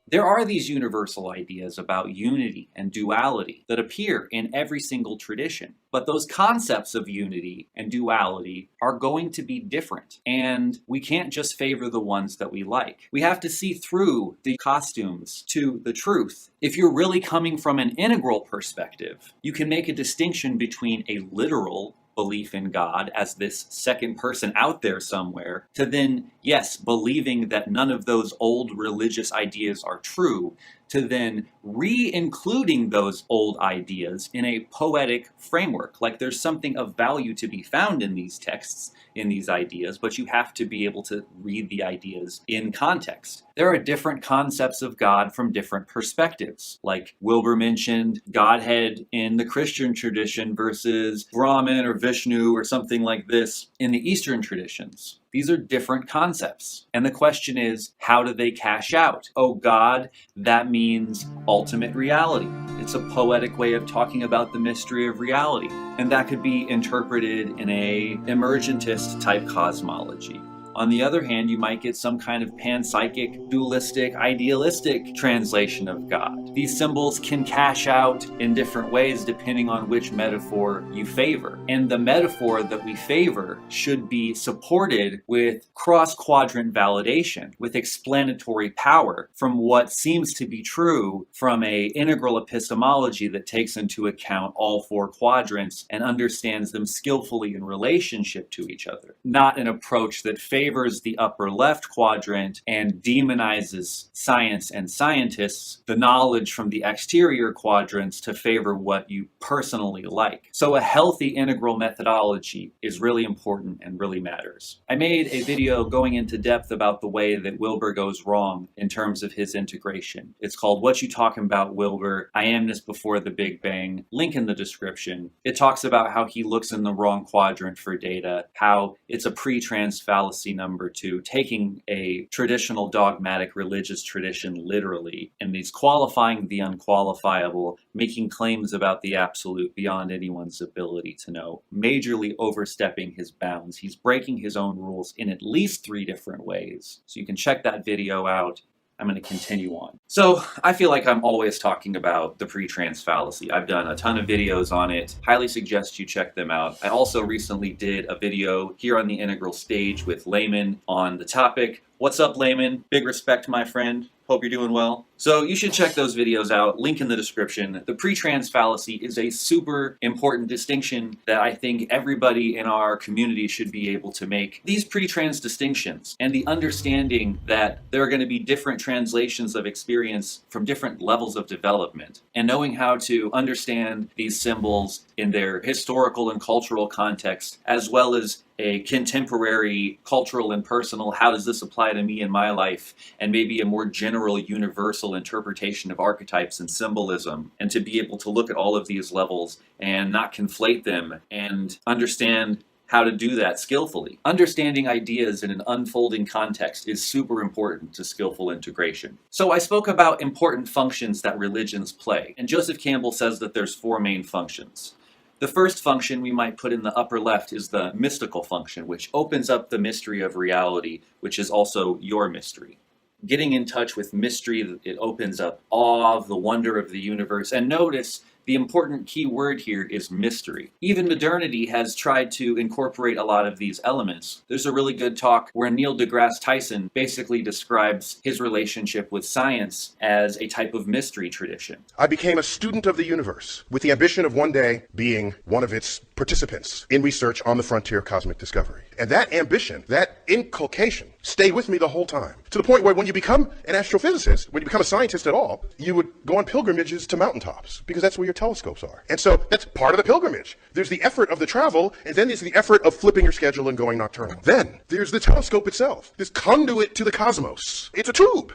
there are these universal ideas about unity and duality that appear in every single tradition, but those concepts of unity and duality are going to be different, and we can't just favor the ones that we like. We have to see through the costumes to the truth. If you're really coming from an integral perspective, you can make a distinction between a literal belief in God as this second person out there somewhere, to then, yes, believing that none of those old religious ideas are true, to then re-including those old ideas in a poetic framework. Like there's something of value to be found in these texts, in these ideas, but you have to be able to read the ideas in context. There are different concepts of God from different perspectives. Like Wilbur mentioned, Godhead in the Christian tradition versus Brahman or Vishnu or something like this in the Eastern traditions. These are different concepts. And the question is, how do they cash out? Oh God, that means ultimate reality. It's a poetic way of talking about the mystery of reality. And that could be interpreted in a emergentist type cosmology. On the other hand, you might get some kind of panpsychic, dualistic, idealistic translation of God. These symbols can cash out in different ways depending on which metaphor you favor. And the metaphor that we favor should be supported with cross-quadrant validation, with explanatory power from what seems to be true from an integral epistemology that takes into account all four quadrants and understands them skillfully in relationship to each other. Not an approach that favors the upper left quadrant and demonizes science and scientists, the knowledge from the exterior quadrants, to favor what you personally like. So a healthy integral methodology is really important and really matters. I made a video going into depth about the way that Wilbur goes wrong in terms of his integration. It's called What You Talking About, Wilbur? I Amness Before the Big Bang. Link in the description. It talks about how he looks in the wrong quadrant for data, how it's a pre-trans fallacy number two, taking a traditional dogmatic religious tradition literally, and he's qualifying the unqualifiable, making claims about the absolute beyond anyone's ability to know, majorly overstepping his bounds. He's breaking his own rules in at least 3 different ways. So you can check that video out. I'm going to continue on. So I feel like I'm always talking about the pre-trans fallacy. I've done a ton of videos on it. Highly suggest you check them out. I also recently did a video here on the Integral stage with Layman on the topic. What's up, Layman? Big respect, my friend. Hope you're doing well. So you should check those videos out, link in the description. The pre-trans fallacy is a super important distinction that I think everybody in our community should be able to make. These pre-trans distinctions and the understanding that there are going to be different translations of experience from different levels of development, and knowing how to understand these symbols in their historical and cultural context, as well as a contemporary cultural and personal, how does this apply to me in my life, and maybe a more general universal interpretation of archetypes and symbolism, and to be able to look at all of these levels and not conflate them and understand how to do that skillfully. Understanding ideas in an unfolding context is super important to skillful integration. So I spoke about important functions that religions play, and Joseph Campbell says that there's 4 main functions. The first function we might put in the upper left is the mystical function, which opens up the mystery of reality, which is also your mystery. Getting in touch with mystery, it opens up awe of the wonder of the universe. And notice the important key word here is mystery. Even modernity has tried to incorporate a lot of these elements. There's a really good talk where Neil deGrasse Tyson basically describes his relationship with science as a type of mystery tradition. I became a student of the universe with the ambition of one day being one of its participants in research on the frontier of cosmic discovery. And that ambition, that inculcation, stayed with me the whole time. To the point where when you become an astrophysicist, when you become a scientist at all, you would go on pilgrimages to mountaintops, because that's where your telescopes are. And so that's part of the pilgrimage. There's the effort of the travel, and then there's the effort of flipping your schedule and going nocturnal. Then there's the telescope itself, this conduit to the cosmos. It's a tube.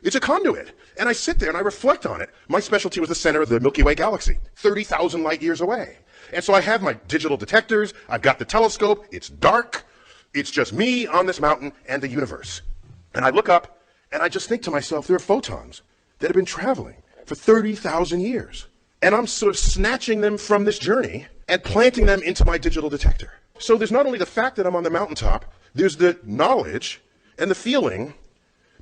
It's a conduit. And I sit there and I reflect on it. My specialty was the center of the Milky Way galaxy, 30,000 light years away. And so I have my digital detectors, I've got the telescope, it's dark, it's just me on this mountain and the universe. And I look up and I just think to myself, there are photons that have been traveling for 30,000 years. And I'm sort of snatching them from this journey and planting them into my digital detector. So there's not only the fact that I'm on the mountaintop, there's the knowledge and the feeling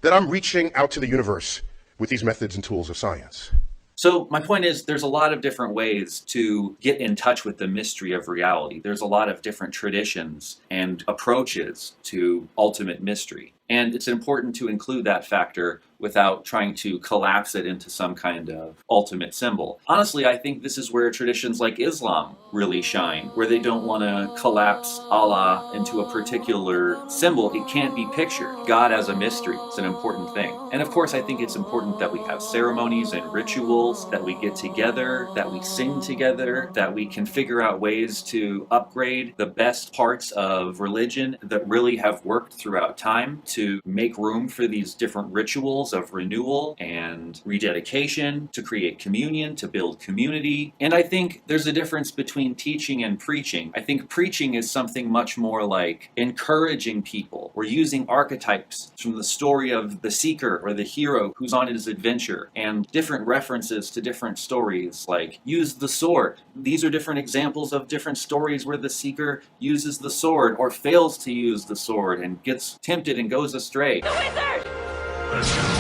that I'm reaching out to the universe with these methods and tools of science. So my point is, there's a lot of different ways to get in touch with the mystery of reality. There's a lot of different traditions and approaches to ultimate mystery. And it's important to include that factor without trying to collapse it into some kind of ultimate symbol. Honestly, I think this is where traditions like Islam really shine, where they don't want to collapse Allah into a particular symbol. It can't be pictured. God as a mystery is an important thing. And of course, I think it's important that we have ceremonies and rituals, that we get together, that we sing together, that we can figure out ways to upgrade the best parts of religion that really have worked throughout time to make room for these different rituals of renewal and rededication, to create communion, to build community. And I think there's a difference between teaching and preaching. I think preaching is something much more like encouraging people. We're using archetypes from the story of the seeker or the hero who's on his adventure, and different references to different stories, like use the sword. These are different examples of different stories where the seeker uses the sword or fails to use the sword and gets tempted and goes astray. The wizard!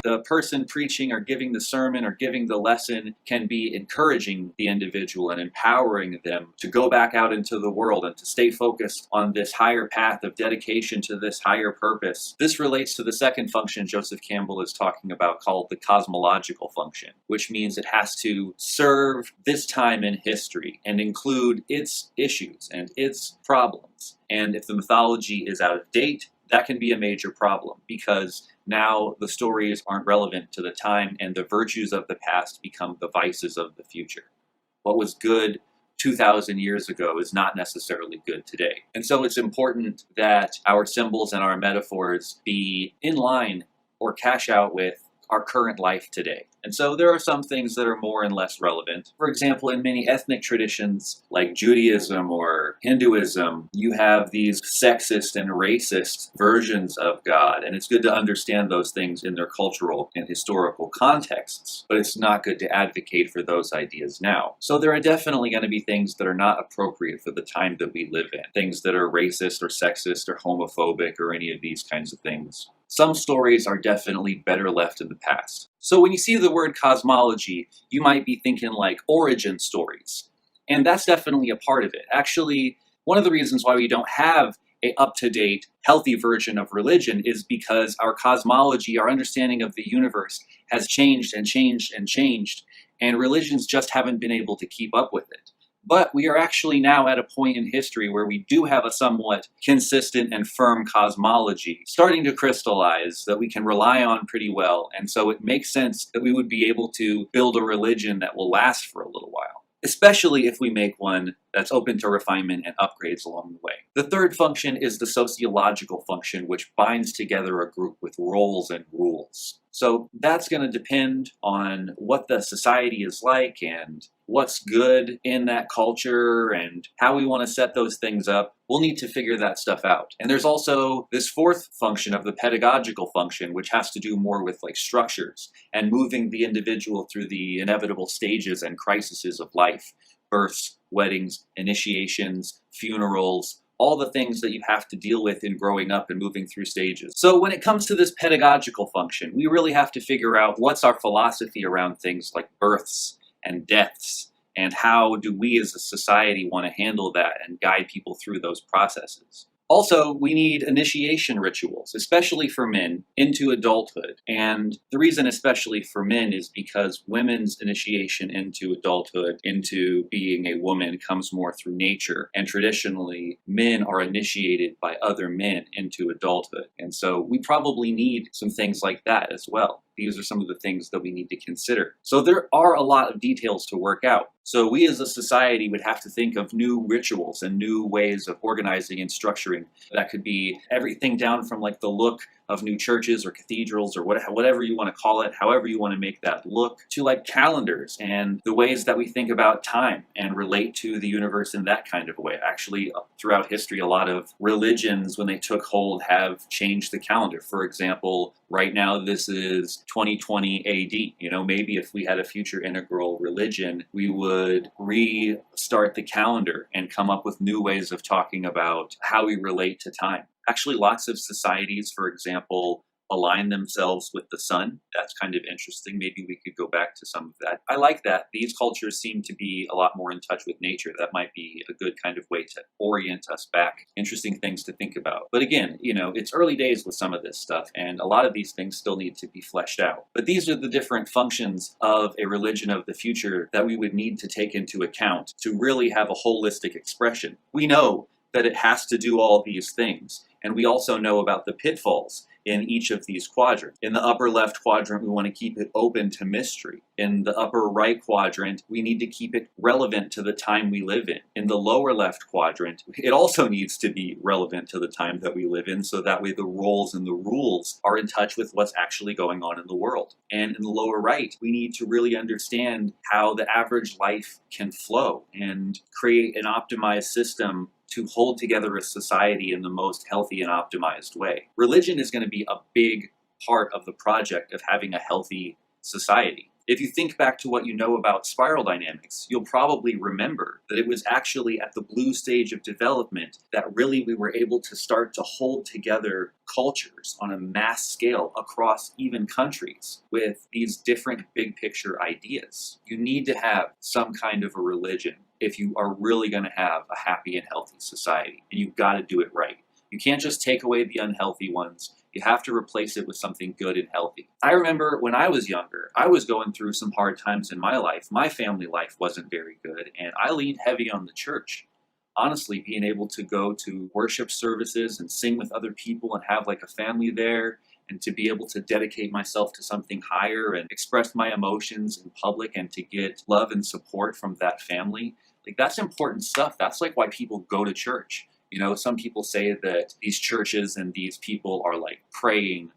The person preaching or giving the sermon or giving the lesson can be encouraging the individual and empowering them to go back out into the world and to stay focused on this higher path of dedication to this higher purpose. This relates to the second function Joseph Campbell is talking about, called the cosmological function, which means it has to serve this time in history and include its issues and its problems. And if the mythology is out of date, that can be a major problem, because now the stories aren't relevant to the time and the virtues of the past become the vices of the future. What was good 2,000 years ago is not necessarily good today. And so it's important that our symbols and our metaphors be in line or cash out with our current life today. And so there are some things that are more and less relevant. For example, in many ethnic traditions like Judaism or Hinduism, you have these sexist and racist versions of God. And it's good to understand those things in their cultural and historical contexts, but it's not good to advocate for those ideas now. So there are definitely going to be things that are not appropriate for the time that we live in. Things that are racist or sexist or homophobic or any of these kinds of things. Some stories are definitely better left in the past. So when you see the word cosmology, you might be thinking like origin stories. And that's definitely a part of it. Actually, one of the reasons why we don't have an up-to-date, healthy version of religion is because our cosmology, our understanding of the universe, has changed and changed and changed, and religions just haven't been able to keep up with it. But we are actually now at a point in history where we do have a somewhat consistent and firm cosmology starting to crystallize that we can rely on pretty well. And so it makes sense that we would be able to build a religion that will last for a little while, especially if we make one that's open to refinement and upgrades along the way. The third function is the sociological function, which binds together a group with roles and rules. So that's going to depend on what the society is like and what's good in that culture and how we want to set those things up. We'll need to figure that stuff out. And there's also this fourth function of the pedagogical function, which has to do more with like structures and moving the individual through the inevitable stages and crises of life: births, weddings, initiations, funerals, all the things that you have to deal with in growing up and moving through stages. So when it comes to this pedagogical function, we really have to figure out what's our philosophy around things like births and deaths, and how do we as a society want to handle that and guide people through those processes. Also, we need initiation rituals, especially for men, into adulthood. And the reason especially for men is because women's initiation into adulthood, into being a woman, comes more through nature. And traditionally, men are initiated by other men into adulthood. And so we probably need some things like that as well. These are some of the things that we need to consider. So there are a lot of details to work out. So we as a society would have to think of new rituals and new ways of organizing and structuring. That could be everything down from like the look of new churches or cathedrals or whatever you want to call it, however you want to make that look, to like calendars and the ways that we think about time and relate to the universe in that kind of a way. Actually, throughout history, a lot of religions, when they took hold, have changed the calendar. For example, right now, this is 2020 AD. You know, maybe if we had a future integral religion, we would restart the calendar and come up with new ways of talking about how we relate to time. Actually, lots of societies, for example, align themselves with the sun. That's kind of interesting. Maybe we could go back to some of that. I like that. These cultures seem to be a lot more in touch with nature. That might be a good kind of way to orient us back. Interesting things to think about. But again, it's early days with some of this stuff, and a lot of these things still need to be fleshed out. But these are the different functions of a religion of the future that we would need to take into account to really have a holistic expression. We know that it has to do all these things, and we also know about the pitfalls in each of these quadrants. In the upper left quadrant, we want to keep it open to mystery. In the upper right quadrant, we need to keep it relevant to the time we live in. In the lower left quadrant, it also needs to be relevant to the time that we live in, so that way the roles and the rules are in touch with what's actually going on in the world. And in the lower right, we need to really understand how the average life can flow and create an optimized system to hold together a society in the most healthy and optimized way. Religion is going to be a big part of the project of having a healthy society. If you think back to what you know about spiral dynamics, you'll probably remember that it was actually at the blue stage of development that really we were able to start to hold together cultures on a mass scale across even countries with these different big picture ideas. You need to have some kind of a religion if you are really going to have a happy and healthy society, and you've got to do it right. You can't just take away the unhealthy ones. You have to replace it with something good and healthy. I remember when I was younger, I was going through some hard times in my life. My family life wasn't very good, and I leaned heavy on the church. Honestly, being able to go to worship services and sing with other people and have like a family there, and to be able to dedicate myself to something higher and express my emotions in public and to get love and support from that family, like that's important stuff. That's like why people go to church. Some people say that these churches and these people are like preying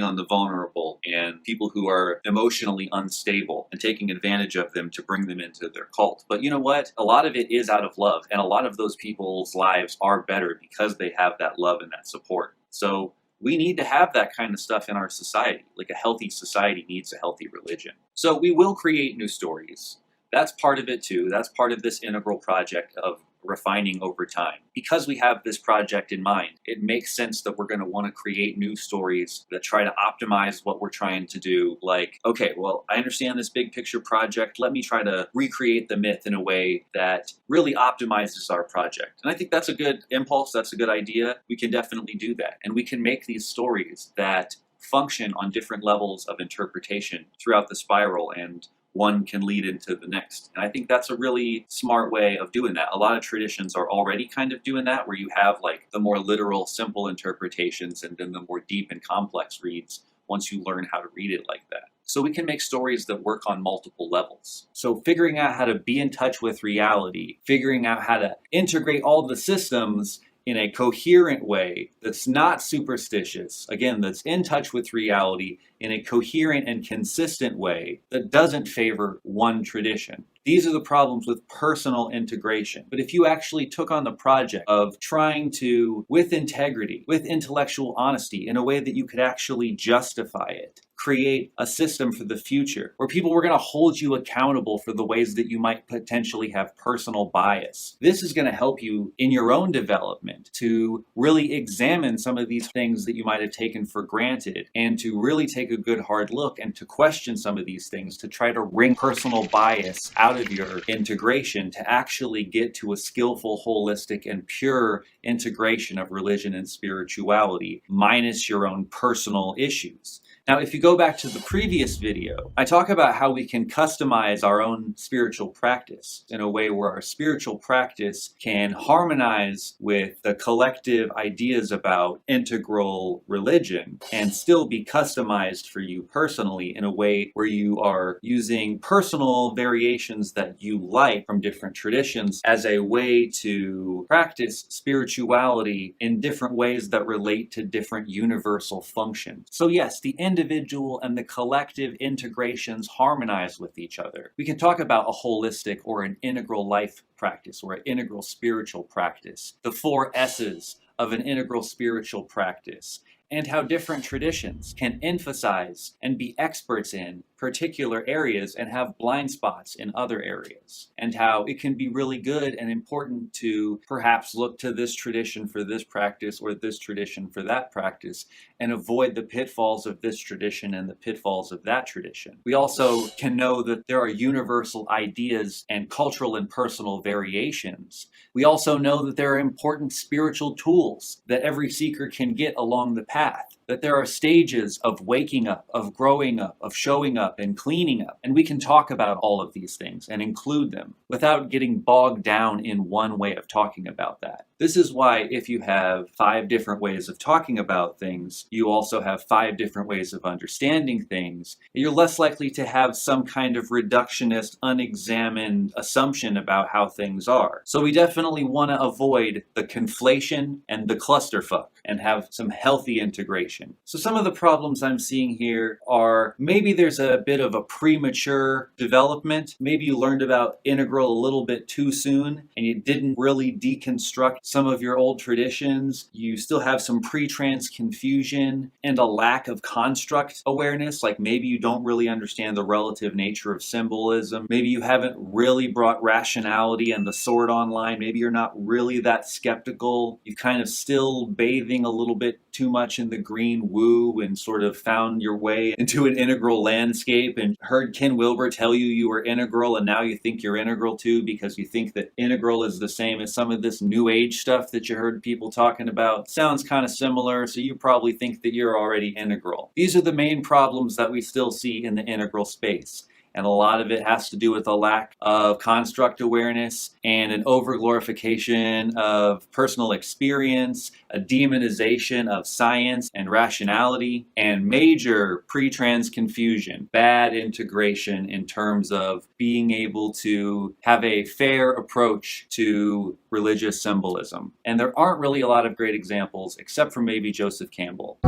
on the vulnerable and people who are emotionally unstable and taking advantage of them to bring them into their cult. But you know what? A lot of it is out of love, and a lot of those people's lives are better because they have that love and that support. So we need to have that kind of stuff in our society. Like a healthy society needs a healthy religion. So we will create new stories. That's part of it too. That's part of this integral project of refining over time. Because we have this project in mind, it makes sense that we're going to want to create new stories that try to optimize what we're trying to do. Like, okay, well, I understand this big picture project. Let me try to recreate the myth in a way that really optimizes our project. And I think that's a good impulse. That's a good idea. We can definitely do that. And we can make these stories that function on different levels of interpretation throughout the spiral, and one can lead into the next. And I think that's a really smart way of doing that. A lot of traditions are already kind of doing that, where you have like the more literal, simple interpretations and then the more deep and complex reads once you learn how to read it like that. So we can make stories that work on multiple levels. So figuring out how to be in touch with reality, figuring out how to integrate all the systems in a coherent way that's not superstitious, again, that's in touch with reality in a coherent and consistent way that doesn't favor one tradition. These are the problems with personal integration. But if you actually took on the project of trying to, with integrity, with intellectual honesty, in a way that you could actually justify it, create a system for the future where people were going to hold you accountable for the ways that you might potentially have personal bias. This is going to help you in your own development to really examine some of these things that you might have taken for granted, and to really take a good hard look and to question some of these things, to try to wring personal bias out of your integration, to actually get to a skillful, holistic, and pure integration of religion and spirituality, minus your own personal issues. Now, if you go back to the previous video, I talk about how we can customize our own spiritual practice in a way where our spiritual practice can harmonize with the collective ideas about integral religion and still be customized for you personally in a way where you are using personal variations that you like from different traditions as a way to practice spirituality in different ways that relate to different universal functions. So yes, the individual and the collective integrations harmonize with each other. We can talk about a holistic or an integral life practice or an integral spiritual practice, the 4 S's of an integral spiritual practice. and how different traditions can emphasize and be experts in particular areas and have blind spots in other areas, and how it can be really good and important to perhaps look to this tradition for this practice or this tradition for that practice and avoid the pitfalls of this tradition and the pitfalls of that tradition. We also can know that there are universal ideas and cultural and personal variations. We also know that there are important spiritual tools that every seeker can get along the path, that there are stages of waking up, of growing up, of showing up and cleaning up. And we can talk about all of these things and include them without getting bogged down in one way of talking about that. This is why if you have 5 different ways of talking about things, you also have 5 different ways of understanding things. You're less likely to have some kind of reductionist, unexamined assumption about how things are. So we definitely want to avoid the conflation and the clusterfuck and have some healthy integration. So some of the problems I'm seeing here are maybe there's a bit of a premature development. Maybe you learned about integral a little bit too soon and you didn't really deconstruct some of your old traditions. You still have some pre-trans confusion and a lack of construct awareness. Like maybe you don't really understand the relative nature of symbolism. Maybe you haven't really brought rationality and the sword online. Maybe you're not really that skeptical. You're kind of still bathing a little bit too much in the green woo and sort of found your way into an integral landscape and heard Ken Wilber tell you were integral and now you think you're integral too because you think that integral is the same as some of this new age stuff that you heard people talking about. Sounds kind of similar, so you probably think that you're already integral. These are the main problems that we still see in the integral space. And a lot of it has to do with a lack of construct awareness and an overglorification of personal experience, a demonization of science and rationality, and major pre-trans confusion, bad integration in terms of being able to have a fair approach to religious symbolism. And there aren't really a lot of great examples, except for maybe Joseph Campbell.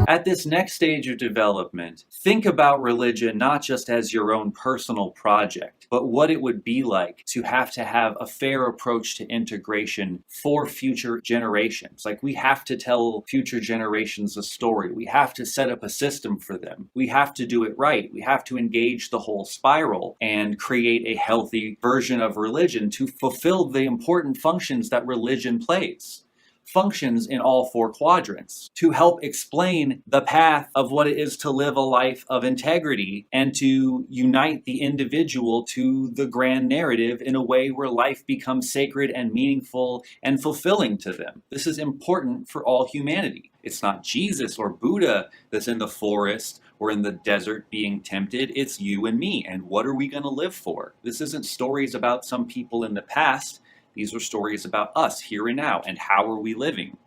At this next stage of development, think about religion not just as your own personal project, but what it would be like to have a fair approach to integration for future generations. Like we have to tell future generations a story. We have to set up a system for them. We have to do it right. We have to engage the whole spiral and create a healthy version of religion to fulfill the important functions that religion plays. Functions in all 4 quadrants to help explain the path of what it is to live a life of integrity and to unite the individual to the grand narrative in a way where life becomes sacred and meaningful and fulfilling to them. This is important for all humanity. It's not Jesus or Buddha that's in the forest or in the desert being tempted. It's you and me. And what are we going to live for? This isn't stories about some people in the past. These are stories about us here and now and how are we living.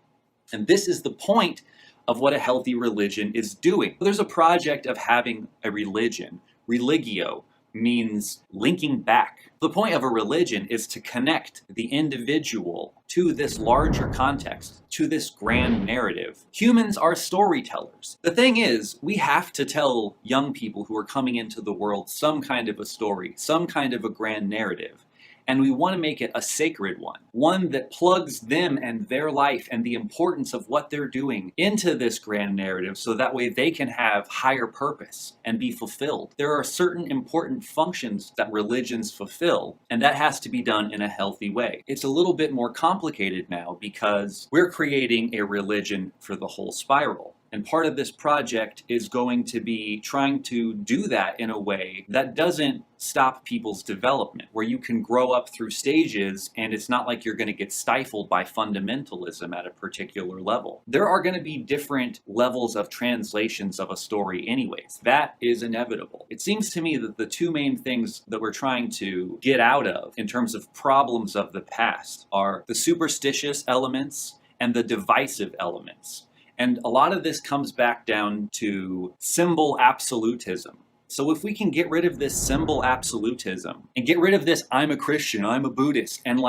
And this is the point of what a healthy religion is doing. There's a project of having a religion. Religio means linking back. The point of a religion is to connect the individual to this larger context, to this grand narrative. Humans are storytellers. The thing is, we have to tell young people who are coming into the world some kind of a story, some kind of a grand narrative. And we want to make it a sacred one that plugs them and their life and the importance of what they're doing into this grand narrative so that way they can have higher purpose and be fulfilled. There are certain important functions that religions fulfill, and that has to be done in a healthy way. It's a little bit more complicated now because we're creating a religion for the whole spiral. And part of this project is going to be trying to do that in a way that doesn't stop people's development, where you can grow up through stages and it's not like you're going to get stifled by fundamentalism at a particular level. There are going to be different levels of translations of a story anyways. That is inevitable. It seems to me that the 2 main things that we're trying to get out of in terms of problems of the past are the superstitious elements and the divisive elements. And a lot of this comes back down to symbol absolutism. So if we can get rid of this symbol absolutism and get rid of this, I'm a Christian, I'm a Buddhist, and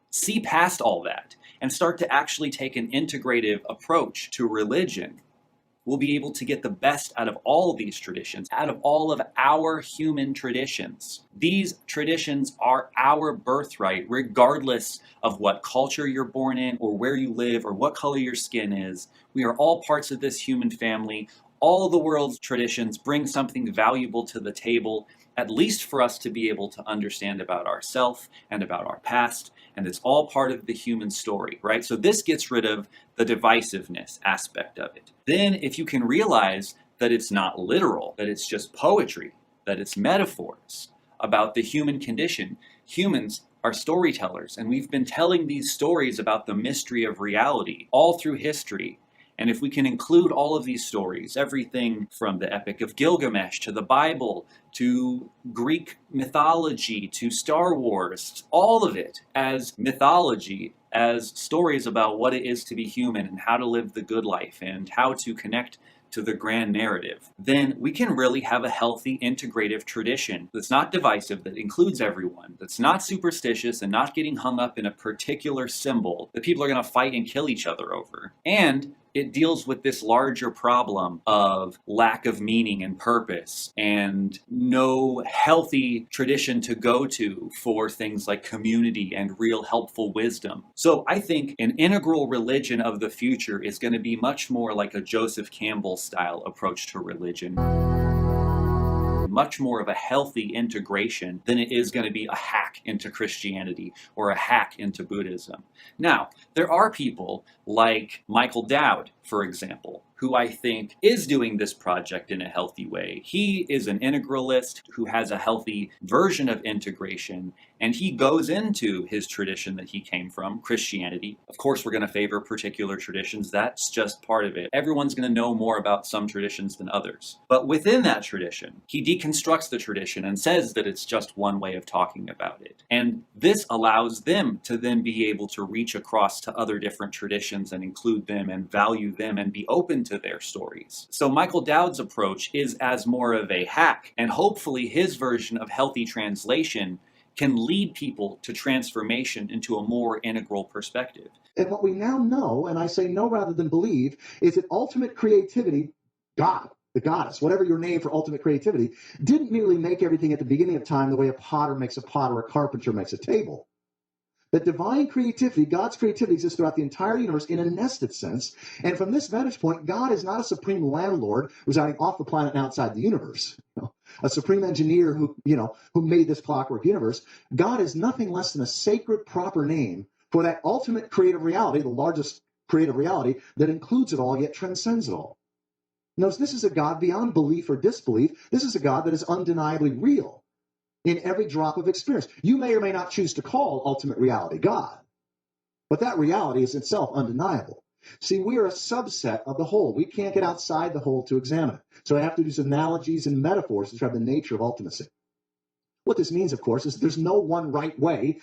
see past all that and start to actually take an integrative approach to religion, we'll be able to get the best out of all of these traditions, out of all of our human traditions. These traditions are our birthright, regardless of what culture you're born in or where you live or what color your skin is. We are all parts of this human family. All the world's traditions bring something valuable to the table, at least for us to be able to understand about ourselves and about our past. And it's all part of the human story, right? So this gets rid of the divisiveness aspect of it. Then if you can realize that it's not literal, that it's just poetry, that it's metaphors about the human condition, humans are storytellers, and we've been telling these stories about the mystery of reality all through history. And if we can include all of these stories, everything from the Epic of Gilgamesh to the Bible to Greek mythology to Star Wars, all of it as mythology, as stories about what it is to be human and how to live the good life and how to connect to the grand narrative, then we can really have a healthy, integrative tradition that's not divisive, that includes everyone, that's not superstitious and not getting hung up in a particular symbol that people are going to fight and kill each other over. And it deals with this larger problem of lack of meaning and purpose and no healthy tradition to go to for things like community and real helpful wisdom. So I think an integral religion of the future is going to be much more like a Joseph Campbell style approach to religion. Much more of a healthy integration than it is going to be a hack into Christianity or a hack into Buddhism. Now, there are people like Michael Dowd, for example, who I think is doing this project in a healthy way. He is an integralist who has a healthy version of integration, and he goes into his tradition that he came from, Christianity. Of course, we're going to favor particular traditions. That's just part of it. Everyone's going to know more about some traditions than others. But within that tradition, he deconstructs the tradition and says that it's just one way of talking about it. And this allows them to then be able to reach across to other different traditions and include them and value them and be open to their stories. So Michael Dowd's approach is as more of a hack, and hopefully his version of healthy translation can lead people to transformation into a more integral perspective. And what we now know, and I say know rather than believe, is that ultimate creativity, God, the goddess, whatever your name for ultimate creativity, didn't merely make everything at the beginning of time the way a potter makes a pot or a carpenter makes a table. That divine creativity, God's creativity, exists throughout the entire universe in a nested sense. And from this vantage point, God is not a supreme landlord residing off the planet and outside the universe. A supreme engineer who made this clockwork universe. God is nothing less than a sacred, proper name for that ultimate creative reality, the largest creative reality that includes it all, yet transcends it all. Notice, this is a God beyond belief or disbelief. This is a God that is undeniably real in every drop of experience. You may or may not choose to call ultimate reality God, but that reality is itself undeniable. See, we are a subset of the whole. We can't get outside the whole to examine it. So I have to use analogies and metaphors to describe the nature of ultimacy. What this means, of course, is there's no one right way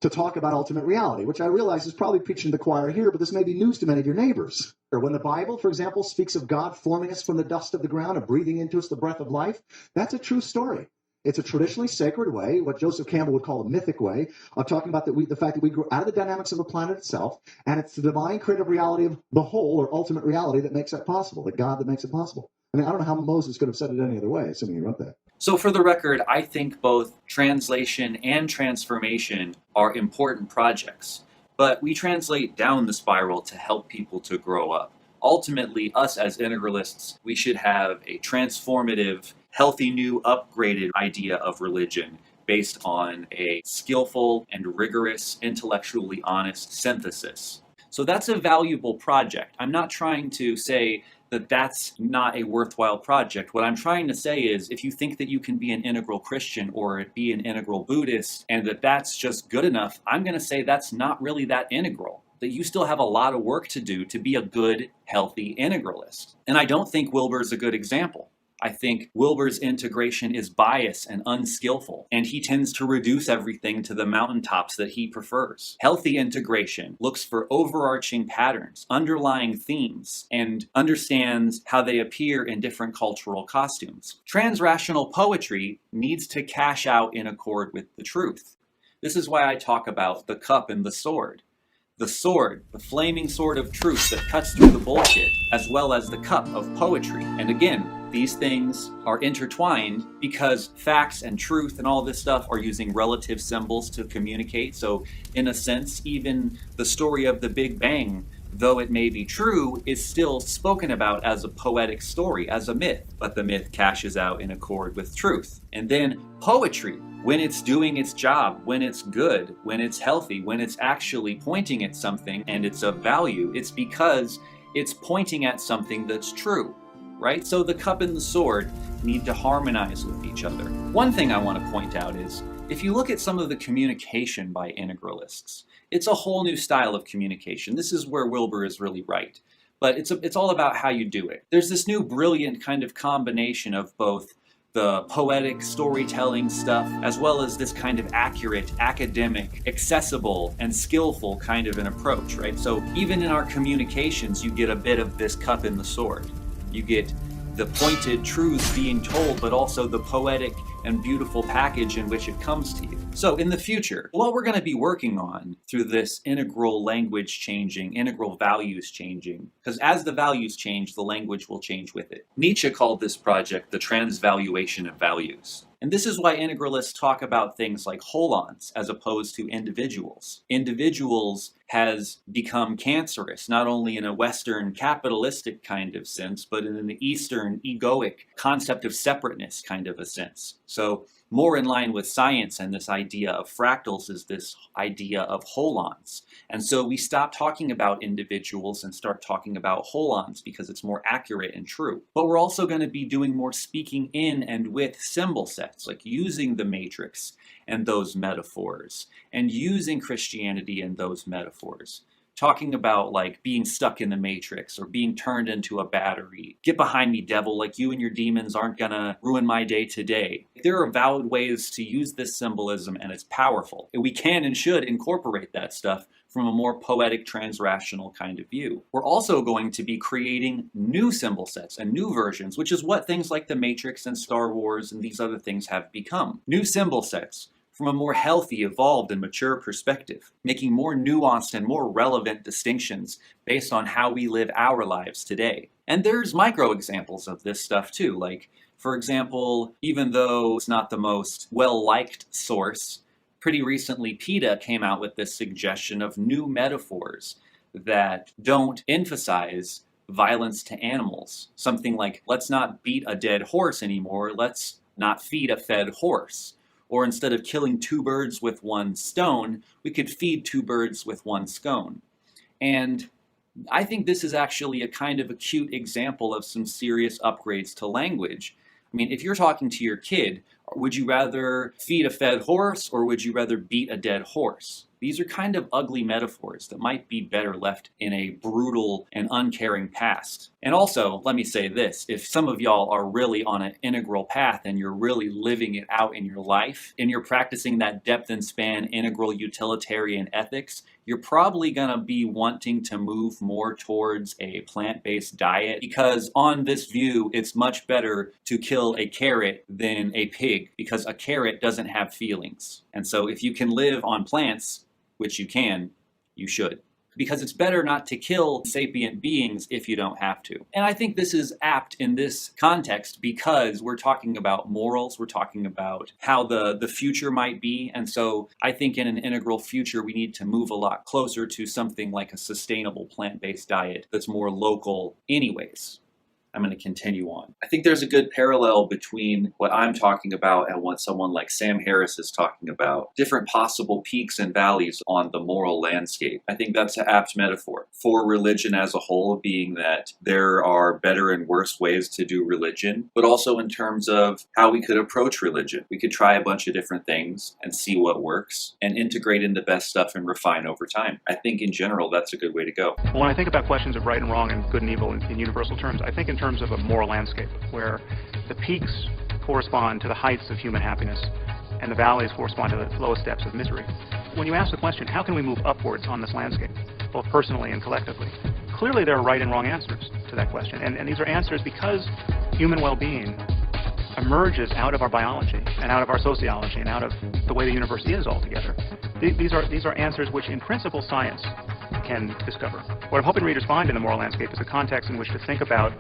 to talk about ultimate reality, which I realize is probably preaching to the choir here, but this may be news to many of your neighbors. Or when the Bible, for example, speaks of God forming us from the dust of the ground and breathing into us the breath of life, that's a true story. It's a traditionally sacred way, what Joseph Campbell would call a mythic way, of talking about the fact that we grew out of the dynamics of the planet itself, and it's the divine creative reality of the whole, or ultimate reality, that makes that possible, the God that makes it possible. I mean, I don't know how Moses could have said it any other way, assuming he wrote that. So for the record, I think both translation and transformation are important projects, but we translate down the spiral to help people to grow up. Ultimately, us as integralists, we should have a transformative, healthy, new, upgraded idea of religion based on a skillful and rigorous, intellectually honest synthesis. So that's a valuable project. I'm not trying to say that that's not a worthwhile project. What I'm trying to say is, if you think that you can be an integral Christian or be an integral Buddhist and that that's just good enough, I'm going to say that's not really that integral. That you still have a lot of work to do to be a good, healthy integralist. And I don't think Wilbur's a good example. I think Wilbur's integration is biased and unskillful, and he tends to reduce everything to the mountaintops that he prefers. Healthy integration looks for overarching patterns, underlying themes, and understands how they appear in different cultural costumes. Transrational poetry needs to cash out in accord with the truth. This is why I talk about the cup and the sword. the sword, the flaming sword of truth that cuts through the bullshit, as well as the cup of poetry. And again, these things are intertwined because facts and truth and all this stuff are using relative symbols to communicate. So in a sense, even the story of the Big Bang, though it may be true, is still spoken about as a poetic story, as a myth. But the myth cashes out in accord with truth. And then poetry, when it's doing its job, when it's good, when it's healthy, when it's actually pointing at something and it's of value, it's because it's pointing at something that's true, right? So the cup and the sword need to harmonize with each other. One thing I want to point out is, if you look at some of the communication by integralists, it's a whole new style of communication. This is where Wilbur is really right. But it's all about how you do it. There's this new brilliant kind of combination of both the poetic storytelling stuff, as well as this kind of accurate, academic, accessible, and skillful kind of an approach, right? So even in our communications, you get a bit of this cup and the sword. You get the pointed truths being told, but also the poetic and beautiful package in which it comes to you. So in the future, what we're going to be working on through this integral language changing, integral values changing, because as the values change, the language will change with it. Nietzsche called this project the transvaluation of values. And this is why integralists talk about things like holons as opposed to individuals. Individuals has become cancerous, not only in a Western capitalistic kind of sense, but in an Eastern egoic concept of separateness kind of a sense. So more in line with science and this idea of fractals is this idea of holons. And so we stop talking about individuals and start talking about holons because it's more accurate and true. But we're also going to be doing more speaking in and with symbol sets, like using the matrix and those metaphors, and using Christianity and those metaphors. Talking about like being stuck in the matrix or being turned into a battery. Get behind me, devil, like you and your demons aren't gonna ruin my day today. There are valid ways to use this symbolism and it's powerful. We can and should incorporate that stuff from a more poetic, transrational kind of view. We're also going to be creating new symbol sets and new versions, which is what things like the Matrix and Star Wars and these other things have become. New symbol sets from a more healthy, evolved, and mature perspective, making more nuanced and more relevant distinctions based on how we live our lives today. And there's micro examples of this stuff too, like, for example, even though it's not the most well-liked source, pretty recently PETA came out with this suggestion of new metaphors that don't emphasize violence to animals. Something like, let's not beat a dead horse anymore, let's not feed a fed horse. Or instead of killing two birds with one stone, we could feed two birds with one scone. And I think this is actually a kind of a cute example of some serious upgrades to language. I mean, if you're talking to your kid, would you rather feed a fed horse or would you rather beat a dead horse? These are kind of ugly metaphors that might be better left in a brutal and uncaring past. And also, let me say this, if some of y'all are really on an integral path and you're really living it out in your life, and you're practicing that depth and span integral utilitarian ethics, you're probably gonna be wanting to move more towards a plant-based diet, because on this view, it's much better to kill a carrot than a pig, because a carrot doesn't have feelings. And so if you can live on plants, which you can, you should. Because it's better not to kill sapient beings if you don't have to. And I think this is apt in this context because we're talking about morals, we're talking about how the future might be. And so I think in an integral future, we need to move a lot closer to something like a sustainable plant-based diet that's more local anyways. I'm going to continue on. I think there's a good parallel between what I'm talking about and what someone like Sam Harris is talking about. Different possible peaks and valleys on the moral landscape. I think that's an apt metaphor for religion as a whole, being that there are better and worse ways to do religion, but also in terms of how we could approach religion. We could try a bunch of different things and see what works and integrate in the best stuff and refine over time. I think in general, that's a good way to go. When I think about questions of right and wrong and good and evil in universal terms, I think in terms of a moral landscape where the peaks correspond to the heights of human happiness and the valleys correspond to the lowest depths of misery. When you ask the question, how can we move upwards on this landscape, both personally and collectively? Clearly there are right and wrong answers to that question, and these are answers because human well-being emerges out of our biology and out of our sociology and out of the way the universe is altogether. These are answers which in principle science can discover. What I'm hoping readers find in the moral landscape is a context in which to think about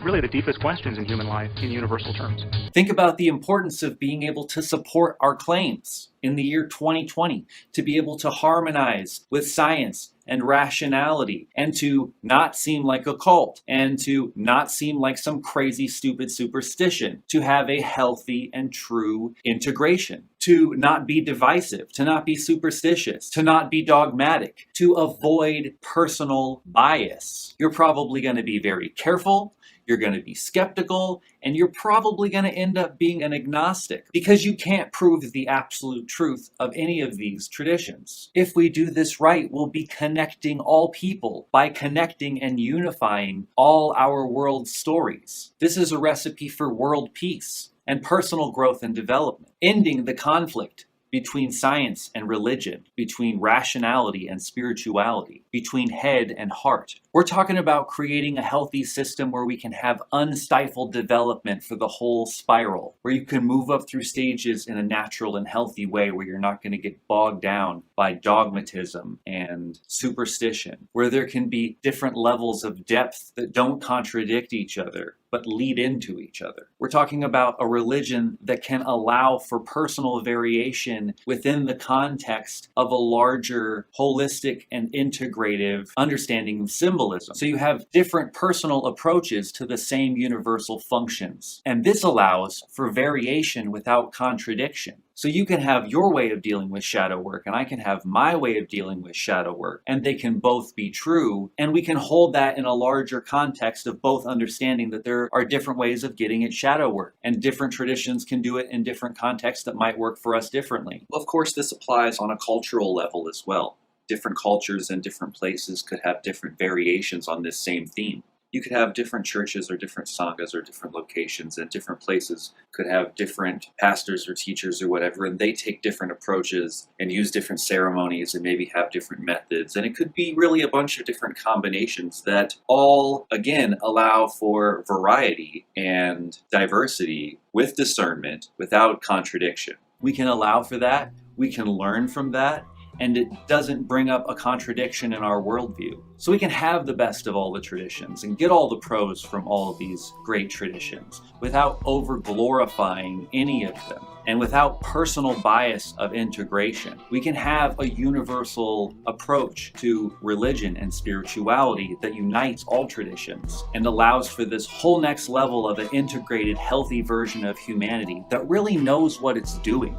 really the deepest questions in human life in universal terms. Think about the importance of being able to support our claims in the year 2020, to be able to harmonize with science and rationality, and to not seem like a cult, and to not seem like some crazy, stupid superstition, to have a healthy and true integration, to not be divisive, to not be superstitious, to not be dogmatic, to avoid personal bias. You're probably going to be very careful, you're going to be skeptical, and you're probably going to end up being an agnostic because you can't prove the absolute truth of any of these traditions. If we do this right, we'll be connecting all people by connecting and unifying all our world stories. This is a recipe for world peace and personal growth and development, ending the conflict between science and religion, between rationality and spirituality, between head and heart. We're talking about creating a healthy system where we can have unstifled development for the whole spiral, where you can move up through stages in a natural and healthy way, where you're not going to get bogged down by dogmatism and superstition, where there can be different levels of depth that don't contradict each other, but lead into each other. We're talking about a religion that can allow for personal variation within the context of a larger, holistic, and integrative understanding of symbolism. So you have different personal approaches to the same universal functions. And this allows for variation without contradiction. So you can have your way of dealing with shadow work, and I can have my way of dealing with shadow work, and they can both be true, and we can hold that in a larger context of both understanding that there are different ways of getting at shadow work, and different traditions can do it in different contexts that might work for us differently. Of course, this applies on a cultural level as well. Different cultures and different places could have different variations on this same theme. You could have different churches or different sanghas or different locations, and different places could have different pastors or teachers or whatever, and they take different approaches and use different ceremonies and maybe have different methods. And it could be really a bunch of different combinations that all, again, allow for variety and diversity with discernment without contradiction. We can allow for that, we can learn from that, and it doesn't bring up a contradiction in our worldview. So we can have the best of all the traditions and get all the pros from all of these great traditions without over-glorifying any of them and without personal bias of integration. We can have a universal approach to religion and spirituality that unites all traditions and allows for this whole next level of an integrated, healthy version of humanity that really knows what it's doing.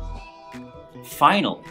Finally,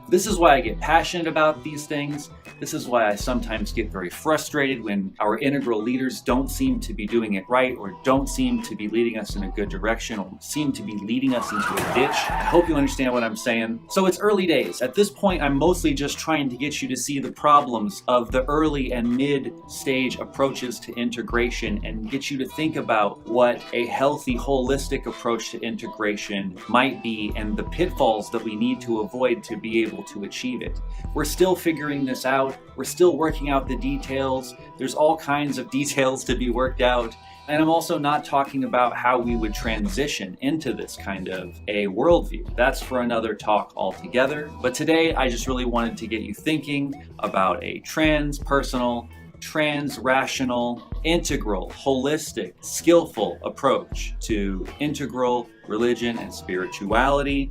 this is why I get passionate about these things. This is why I sometimes get very frustrated when our integral leaders don't seem to be doing it right, or don't seem to be leading us in a good direction, or seem to be leading us into a ditch. I hope you understand what I'm saying. So it's early days. At this point, I'm mostly just trying to get you to see the problems of the early and mid-stage approaches to integration and get you to think about what a healthy, holistic approach to integration might be and the pitfalls that we need to avoid to be able to achieve it. We're still figuring this out. We're still working out the details. There's all kinds of details to be worked out. And I'm also not talking about how we would transition into this kind of a worldview. That's for another talk altogether. But today, I just really wanted to get you thinking about a transpersonal, transrational, integral, holistic, skillful approach to integral religion and spirituality.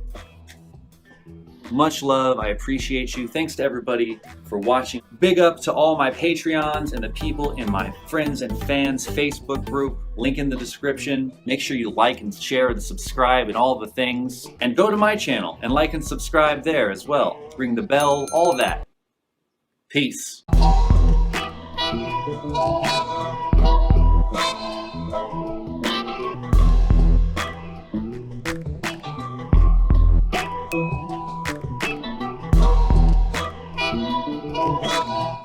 Much love. I appreciate you. Thanks to everybody for watching. Big up to all my Patreons and the people in my friends and fans Facebook group. Link in the description. Make sure you like and share and subscribe and all the things. And go to my channel and like and subscribe there as well. Ring the bell, all of that. Peace.